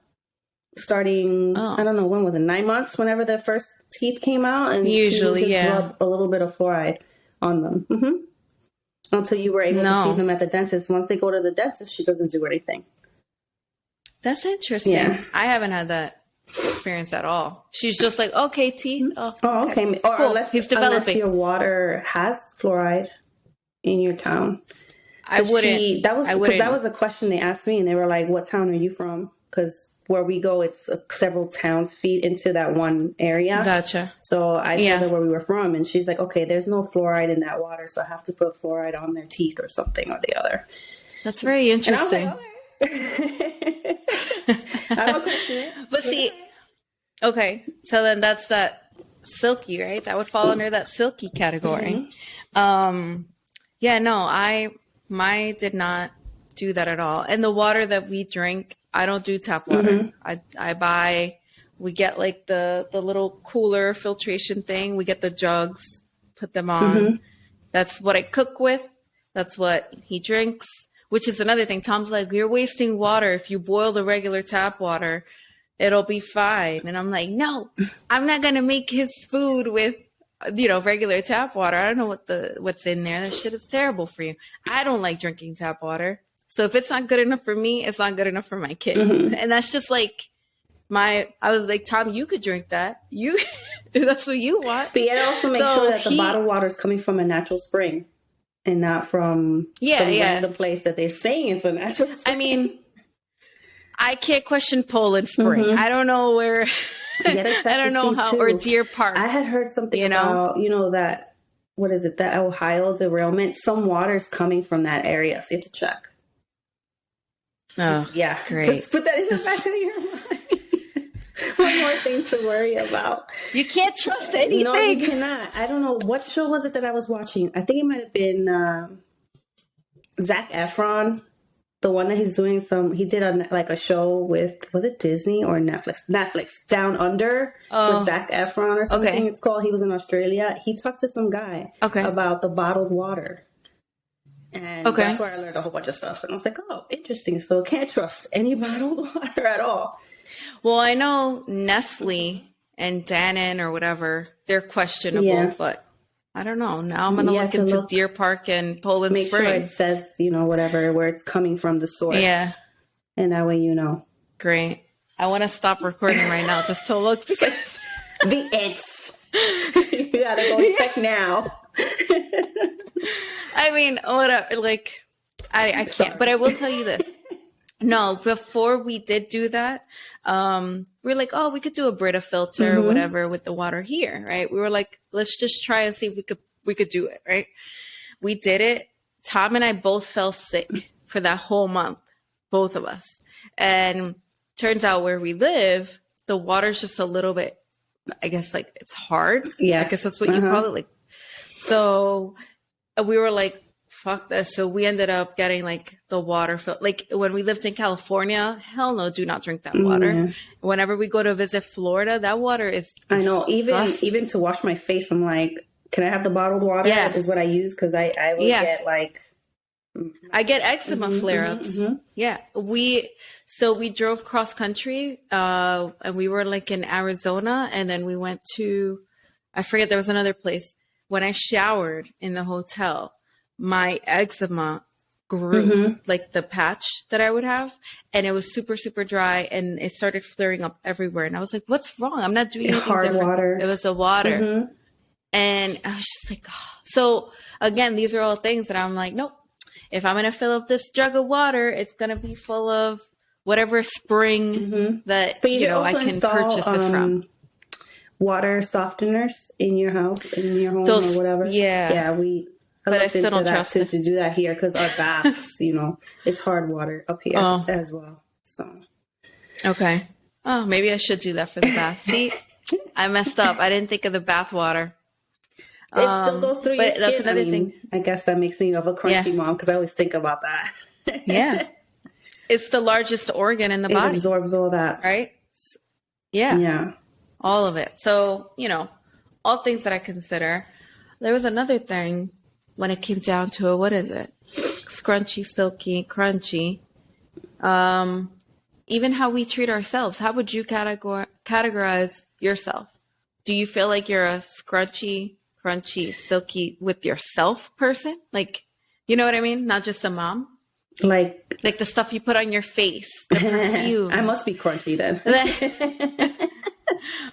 Starting, I don't know, when was it? 9 months, whenever the first teeth came out. And usually, she would just rub a little bit of fluoride on them. Mm-hmm. Until you were able to see them at the dentist. Once they go to the dentist, she doesn't do anything. That's interesting. Yeah. I haven't had that experience at all. She's just like, okay, teeth. Oh, okay. Or cool. Unless your water has fluoride in your town. I wouldn't. That was a question they asked me, and they were like, "What town are you from?" Because where we go, it's several towns feed into that one area. Gotcha. So I told her where we were from, and she's like, "Okay, there's no fluoride in that water, so I have to put fluoride on their teeth or something or the other." That's very interesting. And I was like, I don't question it. But see, okay, so then that's that Silky, right? That would fall under that Silky category. Mm-hmm. I did not do that at all. And the water that we drink, I don't do tap water. Mm-hmm. We get like the little cooler filtration thing. We get the jugs, put them on. Mm-hmm. That's what I cook with. That's what he drinks, which is another thing. Tom's like, you're wasting water if you boil the regular tap water. It'll be fine. And I'm like, no, I'm not going to make his food with, regular tap water. I don't know what's in there. That shit is terrible for you. I don't like drinking tap water. So if it's not good enough for me, it's not good enough for my kid. Mm-hmm. And that's just like I was like, Tom, you could drink that. That's what you want. But yet also make sure that the bottled water is coming from a natural spring and not from the place that they're saying it's a natural spring. I mean, I can't question Poland Spring. Mm-hmm. I don't know where. I don't know how. Too. Or Deer Park. I had heard something about that. What is it? That Ohio derailment. Some water's coming from that area, so you have to check. Oh, yeah, great. Just put that in the back of your mind. One more thing to worry about. You can't trust anything. No, you cannot. I don't know what show was it that I was watching. I think it might have been Zac Efron. The one that he's doing he did a show with, was it Disney or Netflix? Netflix, Down Under with Zac Efron or something it's called. He was in Australia. He talked to some guy about the bottled water. And that's where I learned a whole bunch of stuff. And I was like, oh, interesting. So can't trust any bottled water at all. Well, I know Nestle and Dannon or whatever, they're questionable, but I don't know. Now I'm going to look into Deer Park and Poland Spring. Make sure it says, whatever, where it's coming from, the source. Yeah. And that way you know. Great. I want to stop recording right now just to look. The itch. You got to go check now. I mean, whatever. Like, I can't. But I will tell you this. No, before we did do that, we were like, oh, we could do a Brita filter or whatever with the water here, right? We were like, let's just try and see if we could do it, right? We did it. Tom and I both fell sick for that whole month, both of us. And turns out where we live, the water's just a little bit, I guess, like it's hard. Yeah, I guess that's what you call it. Like, so we were like, fuck this. So we ended up getting like the water like when we lived in California, hell no, do not drink that water. Mm. Whenever we go to visit Florida, that water is disgusting. I know, even to wash my face, I'm like, can I have the bottled water? Yeah. Is what I use, because I will get like I get eczema flare-ups. Yeah. We drove cross country and we were like in Arizona, and then we went to, I forget, there was another place. When I showered in the hotel, my eczema grew, like the patch that I would have, and it was super, super dry, and it started flaring up everywhere. And I was like, what's wrong? I'm not doing anything hard different. Water. It was the water. And I was just like, oh. So again, these are all things that I'm like, nope. If I'm going to fill up this jug of water, it's going to be full of whatever spring that, but you I can purchase it from. Water softeners in your house, in your home, or whatever. Yeah. Yeah, I still don't trust to do that here, because our baths, it's hard water up here as well. So. Okay. Oh, maybe I should do that for the bath. See, I messed up. I didn't think of the bath water. It still goes through your skin. That's another thing. I guess that makes me of a crunchy mom, because I always think about that. Yeah. It's the largest organ in the body. It absorbs all that. Right? Yeah. Yeah. All of it. So, all things that I consider. There was another thing when it came down to it. What is it? Scrunchy, silky, crunchy. Even how we treat ourselves. How would you categorize yourself? Do you feel like you're a scrunchy, crunchy, silky with yourself person? Like, you know what I mean? Not just a mom? Like the stuff you put on your face, the perfume. I must be crunchy then.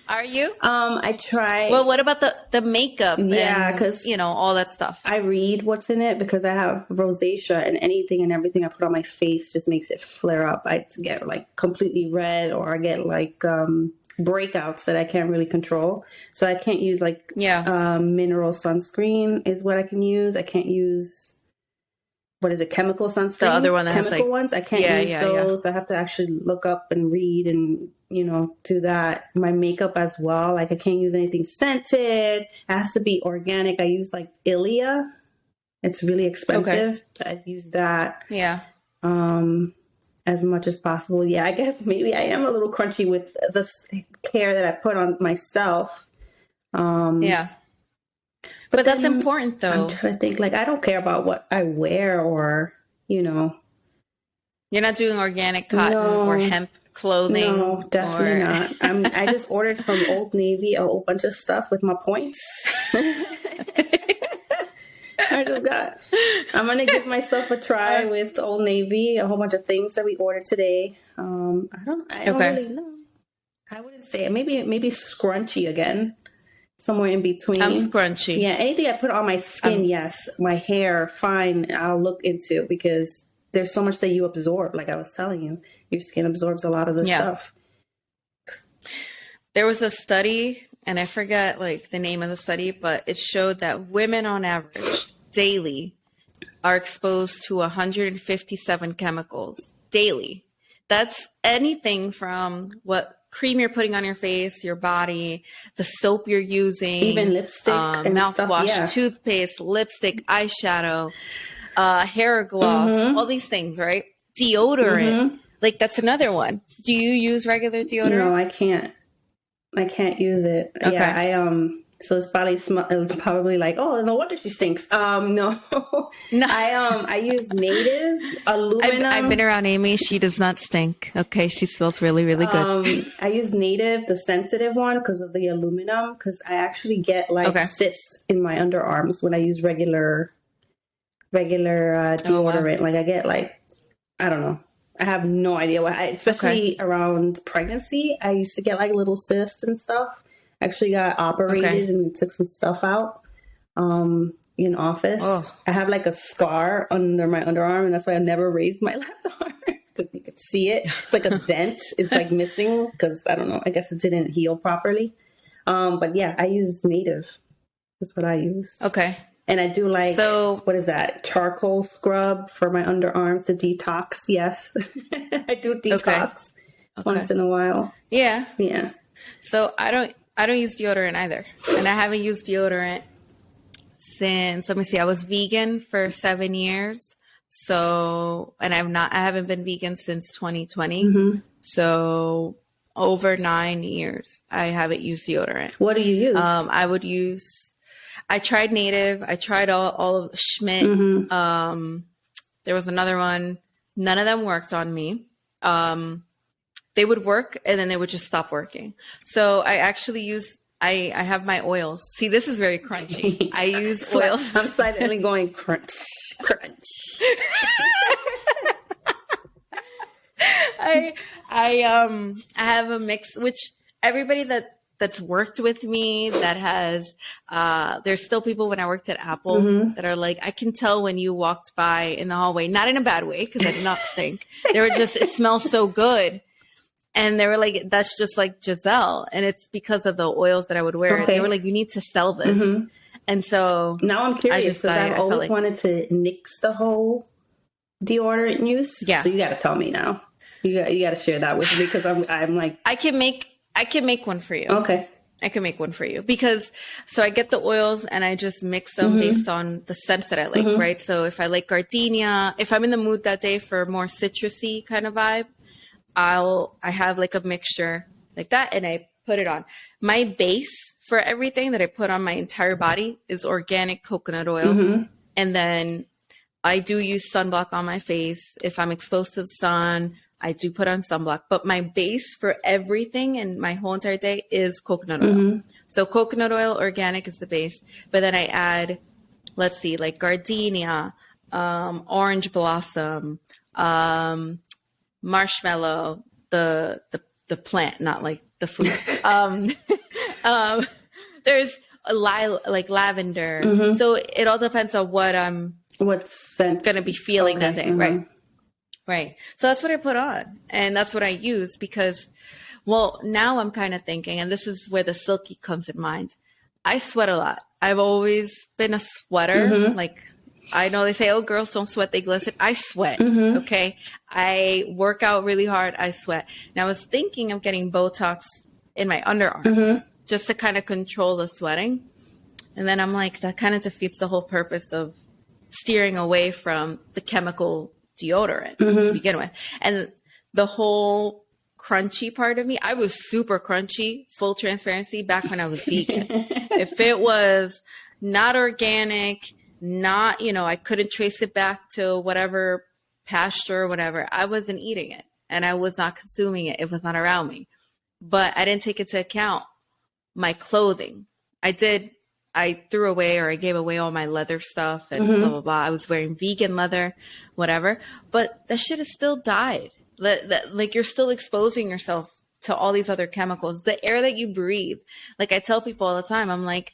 Are you? I try. Well, what about the makeup? Yeah, because all that stuff. I read what's in it, because I have rosacea, and anything and everything I put on my face just makes it flare up. I get like completely red, or I get like breakouts that I can't really control. So I can't use mineral sunscreen is what I can use. I can't use, what is it, chemical sunscreen? The other one that chemical has ones. I can't use those. I have to actually look up and read and do that. My makeup as well. Like, I can't use anything scented. It has to be organic. I use like Ilia. It's really expensive. Okay. I use that. Yeah. As much as possible. Yeah, I guess maybe I am a little crunchy with the care that I put on myself. Yeah. But that's important, though. I'm trying to think. Like, I don't care about what I wear, or, You're not doing organic cotton or hemp clothing? No, definitely not. I just ordered from Old Navy a whole bunch of stuff with my points. I'm going to give myself a try with Old Navy, a whole bunch of things that we ordered today. I don't really know. I wouldn't say it. Maybe Scrunchy again. Somewhere in between. I'm Scrunchy. Yeah, anything I put on my skin, yes. My hair, fine, I'll look into, because there's so much that you absorb. Like I was telling you, your skin absorbs a lot of this stuff. There was a study, and I forget like the name of the study, but it showed that women on average daily are exposed to 157 chemicals daily. That's anything from what cream you're putting on your face, your body, the soap you're using, even lipstick, mouthwash, toothpaste, lipstick, eyeshadow, hair gloss, all these things, right? Deodorant, like that's another one. Do you use regular deodorant? No, I can't. I can't use it. Okay. Yeah, so it's probably like, oh, no wonder she stinks. No. I use Native aluminum. I've been around Amy. She does not stink. Okay, she smells really, really good. I use Native, the sensitive one, because of the aluminum. Because I actually get like cysts in my underarms when I use regular deodorant. Oh, wow. Like I get like, I don't know. I have no idea why. Especially around pregnancy, I used to get like little cysts and stuff. Actually got operated and took some stuff out in office. I have like a scar under my underarm, and that's why I never raised my left arm, because you could see it. It's like a dent. It's like missing, because I don't know. I guess it didn't heal properly. But yeah, I use Native. That's what I use. Okay. And I do like, what is that? Charcoal scrub for my underarms to detox. Yes. I do detox once in a while. Yeah. Yeah. So I don't use deodorant either. And I haven't used deodorant since, let me see, I was vegan for 7 years. So, and I haven't been vegan since 2020. So over 9 years, I haven't used deodorant. What do you use? I tried Native. I tried all of Schmidt. There was another one. None of them worked on me. They would work and then they would just stop working. So I actually I have my oils. See, this is very crunchy. I use oils. I'm silently going crunch, crunch. I have a mix, which everybody that's worked with me, that has, there's still people when I worked at Apple that are like, I can tell when you walked by in the hallway, not in a bad way, because I did not stink. They were just, it smells so good. And they were like, that's just like Giselle. And it's because of the oils that I would wear. They were like, you need to sell this. And so now I'm curious, because I've always wanted to nix the whole deodorant use. Yeah. So you got to tell me now. You got to share that with me, because I'm like, I can make one for you. Okay. I can make one for you, because so I get the oils and I just mix them based on the scents that I like, right? So if I like gardenia, if I'm in the mood that day for more citrusy kind of vibe, I have like a mixture like that and I put it on. My base for everything that I put on my entire body is organic coconut oil. And then I do use sunblock on my face. If I'm exposed to the sun, I do put on sunblock, but my base for everything and my whole entire day is coconut oil. So coconut oil, organic is the base, but then I add, let's see, like gardenia, orange blossom, marshmallow, the plant, not like the fruit. There's like lavender. So it all depends on what's going to be feeling that day, right? Right. So that's what I put on, and that's what I use, because, well, now I'm kind of thinking, and this is where the Silky comes in mind. I sweat a lot. I've always been a sweater. Like, I know they say, oh, girls don't sweat, they glisten. I sweat. Okay. I work out really hard. I sweat. And I was thinking of getting Botox in my underarms just to kind of control the sweating. And then I'm like, that kind of defeats the whole purpose of steering away from the chemical deodorant to begin with. And the whole crunchy part of me, I was super crunchy, full transparency, back when I was vegan. If it was not organic, not, I couldn't trace it back to whatever pasture or whatever, I wasn't eating it. and I was not consuming it. It was not around me. But I didn't take into account my clothing. I threw away or I gave away all my leather stuff and blah, blah, blah. I was wearing vegan leather, whatever. But that shit has still died. Like you're still exposing yourself to all these other chemicals. The air that you breathe. Like I tell people all the time, I'm like,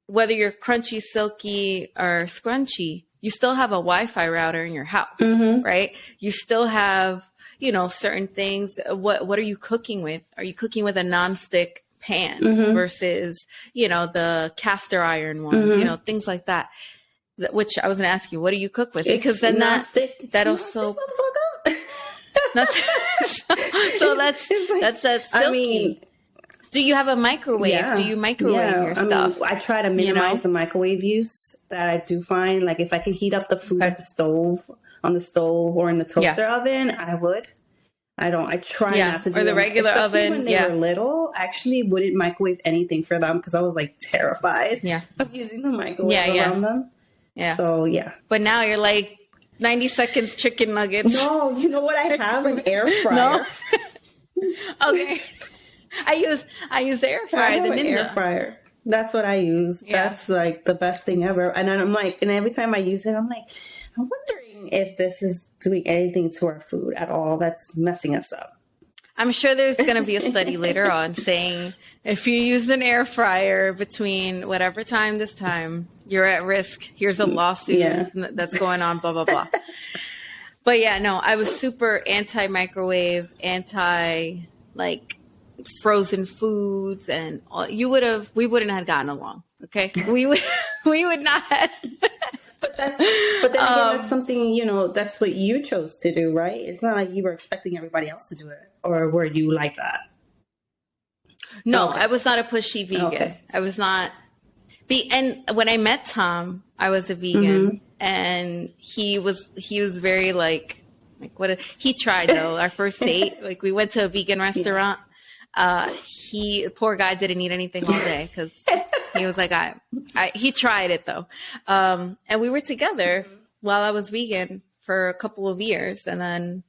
whether you're Crunchy, Silky, or Scrunchy, you still have a Wi-Fi router in your house, right? You still have, you know, certain things. What are you cooking with? Are you cooking with a nonstick pan versus, you know, the caster iron ones, you know, things like that. Which I was going to ask you, what do you cook with? Because then that also. So that's Silky. I mean, do you have a microwave? Yeah, do you microwave your stuff? I try to minimize the microwave use that I do find. Like if I can heat up the food at the stove, on the stove or in the toaster oven, I would. I try not to do or the them. regular Especially oven. When they were little, I actually wouldn't microwave anything for them because I was like terrified of using the microwave around them. Yeah. So yeah. But now you're like 90 seconds chicken nuggets. No, you know what I have? An air fryer. No? Okay. I use the air fryer. I have an air fryer. That's what I use. Yeah. That's like the best thing ever. And then I'm like, and every time I use it, I'm like, I'm wondering if this is doing anything to our food at all that's messing us up. I'm sure there's going to be a study later on saying if you use an air fryer between whatever time this time, you're at risk. Here's a lawsuit that's going on, blah, blah, blah. But yeah, no, I was super anti-microwave, like frozen foods, and all. We wouldn't have gotten along. Okay, we would not. But then again, that's something, you know, that's what you chose to do, right? It's not like you were expecting everybody else to do it, or were you like that? No, I was not a pushy vegan. Okay. I was not. And when I met Tom, I was a vegan, and he was very like he tried though. Our first date, like we went to a vegan restaurant. Poor guy didn't eat anything all day because he was like, he tried it though. And we were together while I was vegan for a couple of years, and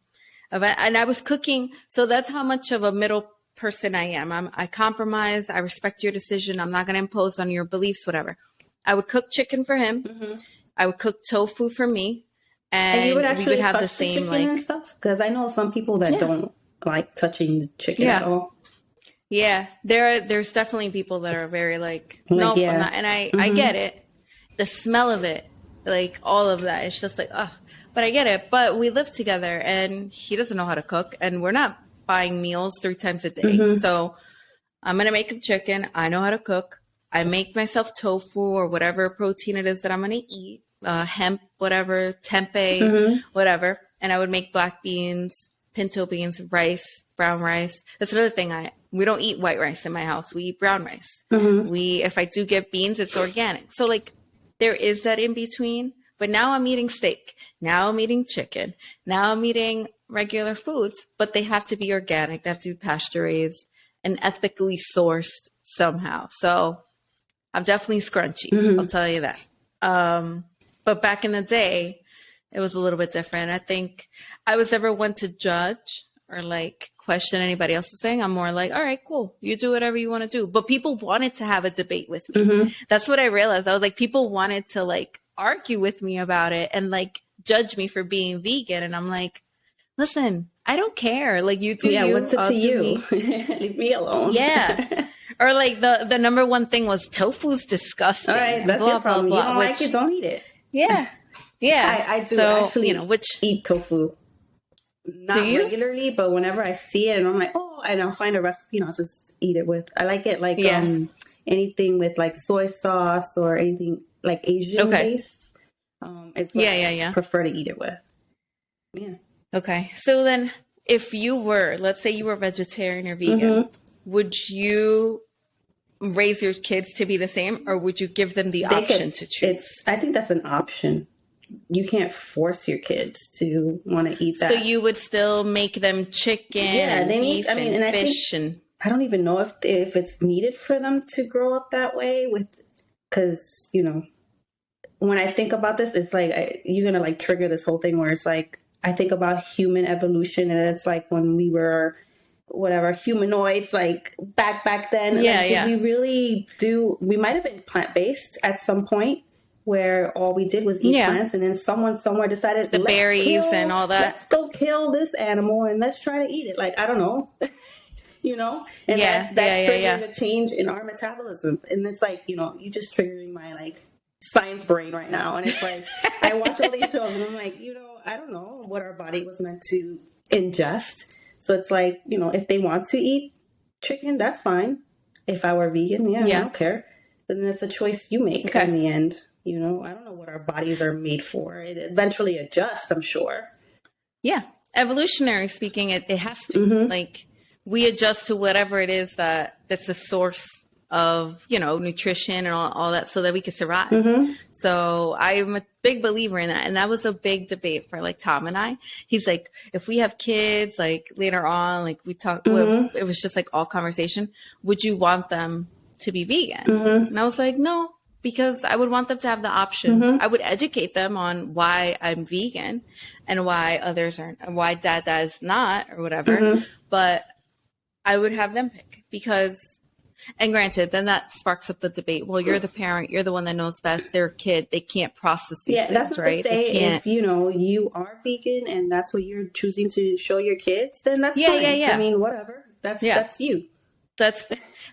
I was cooking. So that's how much of a middle person I am. I compromise. I respect your decision. I'm not going to impose on your beliefs, whatever. I would cook chicken for him. I would cook tofu for me. And you would actually we would have touch the same chicken and stuff? Because I know some people that don't like touching the chicken at all. Yeah, there's definitely people that are very like nope, I'm not, and I get it. The smell of it, like all of that, it's just like but I get it. But we live together, and he doesn't know how to cook, and we're not buying meals 3 times a day. So I'm gonna make him chicken. I know how to cook. I make myself tofu or whatever protein it is that I'm gonna eat, hemp, whatever, tempeh, whatever, and I would make black beans, pinto beans, rice, brown rice. That's another thing. We don't eat white rice in my house. We eat brown rice. If I do get beans, it's organic. So like there is that in between, but now I'm eating steak. Now I'm eating chicken. Now I'm eating regular foods, but they have to be organic. They have to be pasture raised and ethically sourced somehow. So I'm definitely scrunchy. I'll tell you that. But back in the day, it was a little bit different. I think I was never one to judge or like question anybody else's thing. I'm more like, all right, cool. You do whatever you want to do. But people wanted to have a debate with me. That's what I realized. I was like, people wanted to like argue with me about it and like judge me for being vegan. And I'm like, listen, I don't care. Like you do. Yeah, you, what's it to you? Leave me alone. Yeah. Or like the number one thing was tofu's disgusting. All right, that's your problem. You don't like it, don't eat it. Yeah. Yeah. I do actually eat tofu. Not regularly, but whenever I see it and I'm like, and I'll find a recipe and I'll just eat it with. I like it like anything with like soy sauce or anything like Asian based. It's what I prefer to eat it with. Yeah. Okay. So then if you were, let's say you were vegetarian or vegan, would you raise your kids to be the same, or would you give them the option to choose? I think that's an option. You can't force your kids to want to eat that. So you would still make them chicken, beef, and fish, and I don't even know if it's needed for them to grow up that way. Because you know, when I think about this, it's like you're gonna like trigger this whole thing where it's like I think about human evolution, and it's like when we were whatever humanoids, like back then. Yeah, like, did we really do? We might have been plant-based at some point, where all we did was eat plants, and then someone somewhere decided the berries and all that. Let's go kill this animal and let's try to eat it. Like, I don't know. And that triggered a change in our metabolism. And it's like, you just triggering my like science brain right now. And it's like, I watch all these shows and I'm like, I don't know what our body was meant to ingest. So it's like, if they want to eat chicken, that's fine. If I were vegan, I don't care. But then it's a choice you make in the end. I don't know what our bodies are made for. It eventually adjusts, I'm sure. Yeah. Evolutionary speaking, it has to. Like, we adjust to whatever it is that's the source of, nutrition and all that so that we can survive. So I'm a big believer in that. And that was a big debate for like Tom and I. He's like, if we have kids, like later on, like we talked, it was just like all conversation. Would you want them to be vegan? And I was like, no, because I would want them to have the option. I would educate them on why I'm vegan and why others aren't, why dad is not or whatever. But I would have them pick because, and granted, then that sparks up the debate. Well, you're the parent. You're the one that knows best. They're a kid. They can't process these things, that's what right? To say if, you are vegan and that's what you're choosing to show your kids, then that's fine. Yeah. I mean, whatever. That's you. But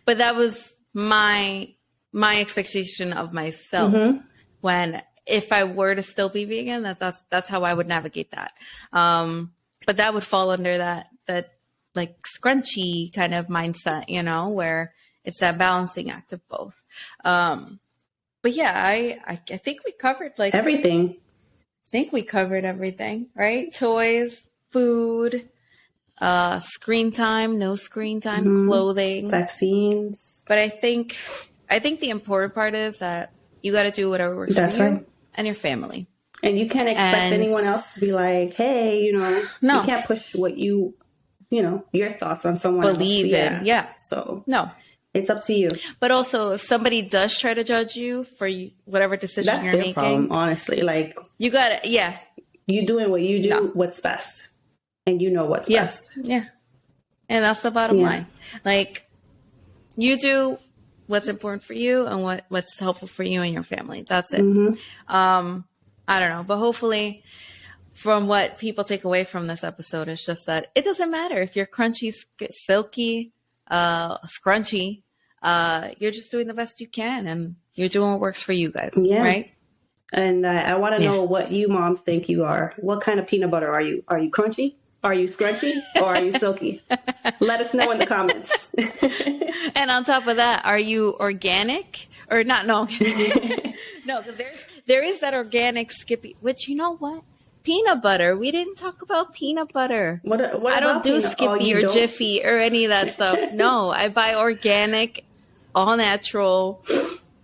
that was my expectation of myself when, if I were to still be vegan, that's how I would navigate that. But that would fall under that like scrunchy kind of mindset, where it's that balancing act of both. But yeah, I think we covered like everything. I think we covered everything, right? Toys, food, screen time, no screen time, clothing, vaccines. But I think the important part is that you got to do whatever works for you and your family. And you can't expect anyone else to be like, hey, no. You can't push what your thoughts on someone believe else. in. Yeah. So no, it's up to you. But also, if somebody does try to judge you for whatever decision you're making, problem, honestly. Like, you got to, you doing what you do, what's best, and what's best. Yeah, and that's the bottom line. Like, you do what's important for you and what's helpful for you and your family. That's it. I don't know, but hopefully, from what people take away from this episode, is just that it doesn't matter if you're crunchy, silky, scrunchy. You're just doing the best you can, and you're doing what works for you guys, right? And I want to know what you moms think you are. What kind of peanut butter are you? Are you crunchy? Are you scrunchy? Or are you silky? Let us know in the comments. And on top of that, are you organic or not? No, no, because there is that organic Skippy. Which, you know what? Peanut butter. We didn't talk about peanut butter. What I don't do Skippy or Jiffy or any of that stuff. No, I buy organic, all natural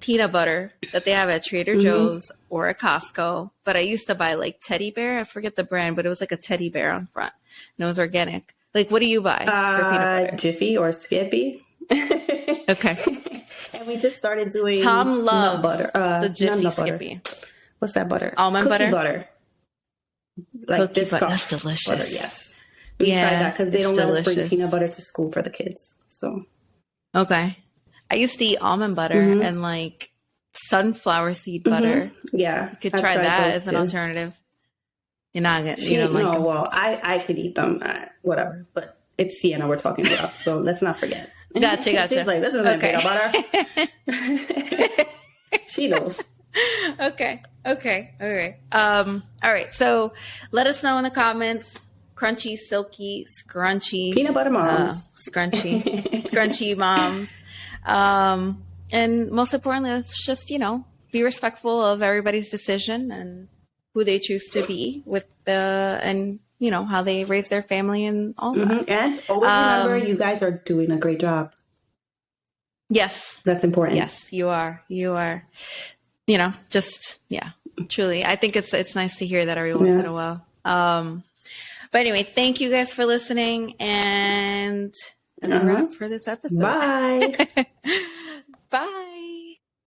peanut butter that they have at Trader Joe's or at Costco. But I used to buy like Teddy Bear. I forget the brand, but it was like a teddy bear on front. And it was organic. Like, what do you buy for peanut butter? Jiffy or Skippy. Okay. And we just started doing Tom loves nut butter. the Jiffy Skippy. What's that butter? Almond Cookie butter. Like this butter. That's delicious. Butter, yes. We tried that because they don't let us bring peanut butter to school for the kids. So. Okay. I used to eat almond butter and like sunflower seed butter. Yeah. You could try that as an alternative. You're not going to like them. Well, I could eat them, whatever, but it's Sienna we're talking about, so let's not forget. Gotcha. She's like, this isn't peanut butter. She knows. Okay. All right. So let us know in the comments. Crunchy, silky, scrunchy. Peanut butter moms. Scrunchy moms. And most importantly, let's just, be respectful of everybody's decision and who they choose to be with how they raise their family and all that. And always remember, you guys are doing a great job. Yes. That's important. Yes, you are. Truly. I think it's nice to hear that every once in a while. But anyway, thank you guys for listening, and that's a wrap for this episode. Bye. Bye.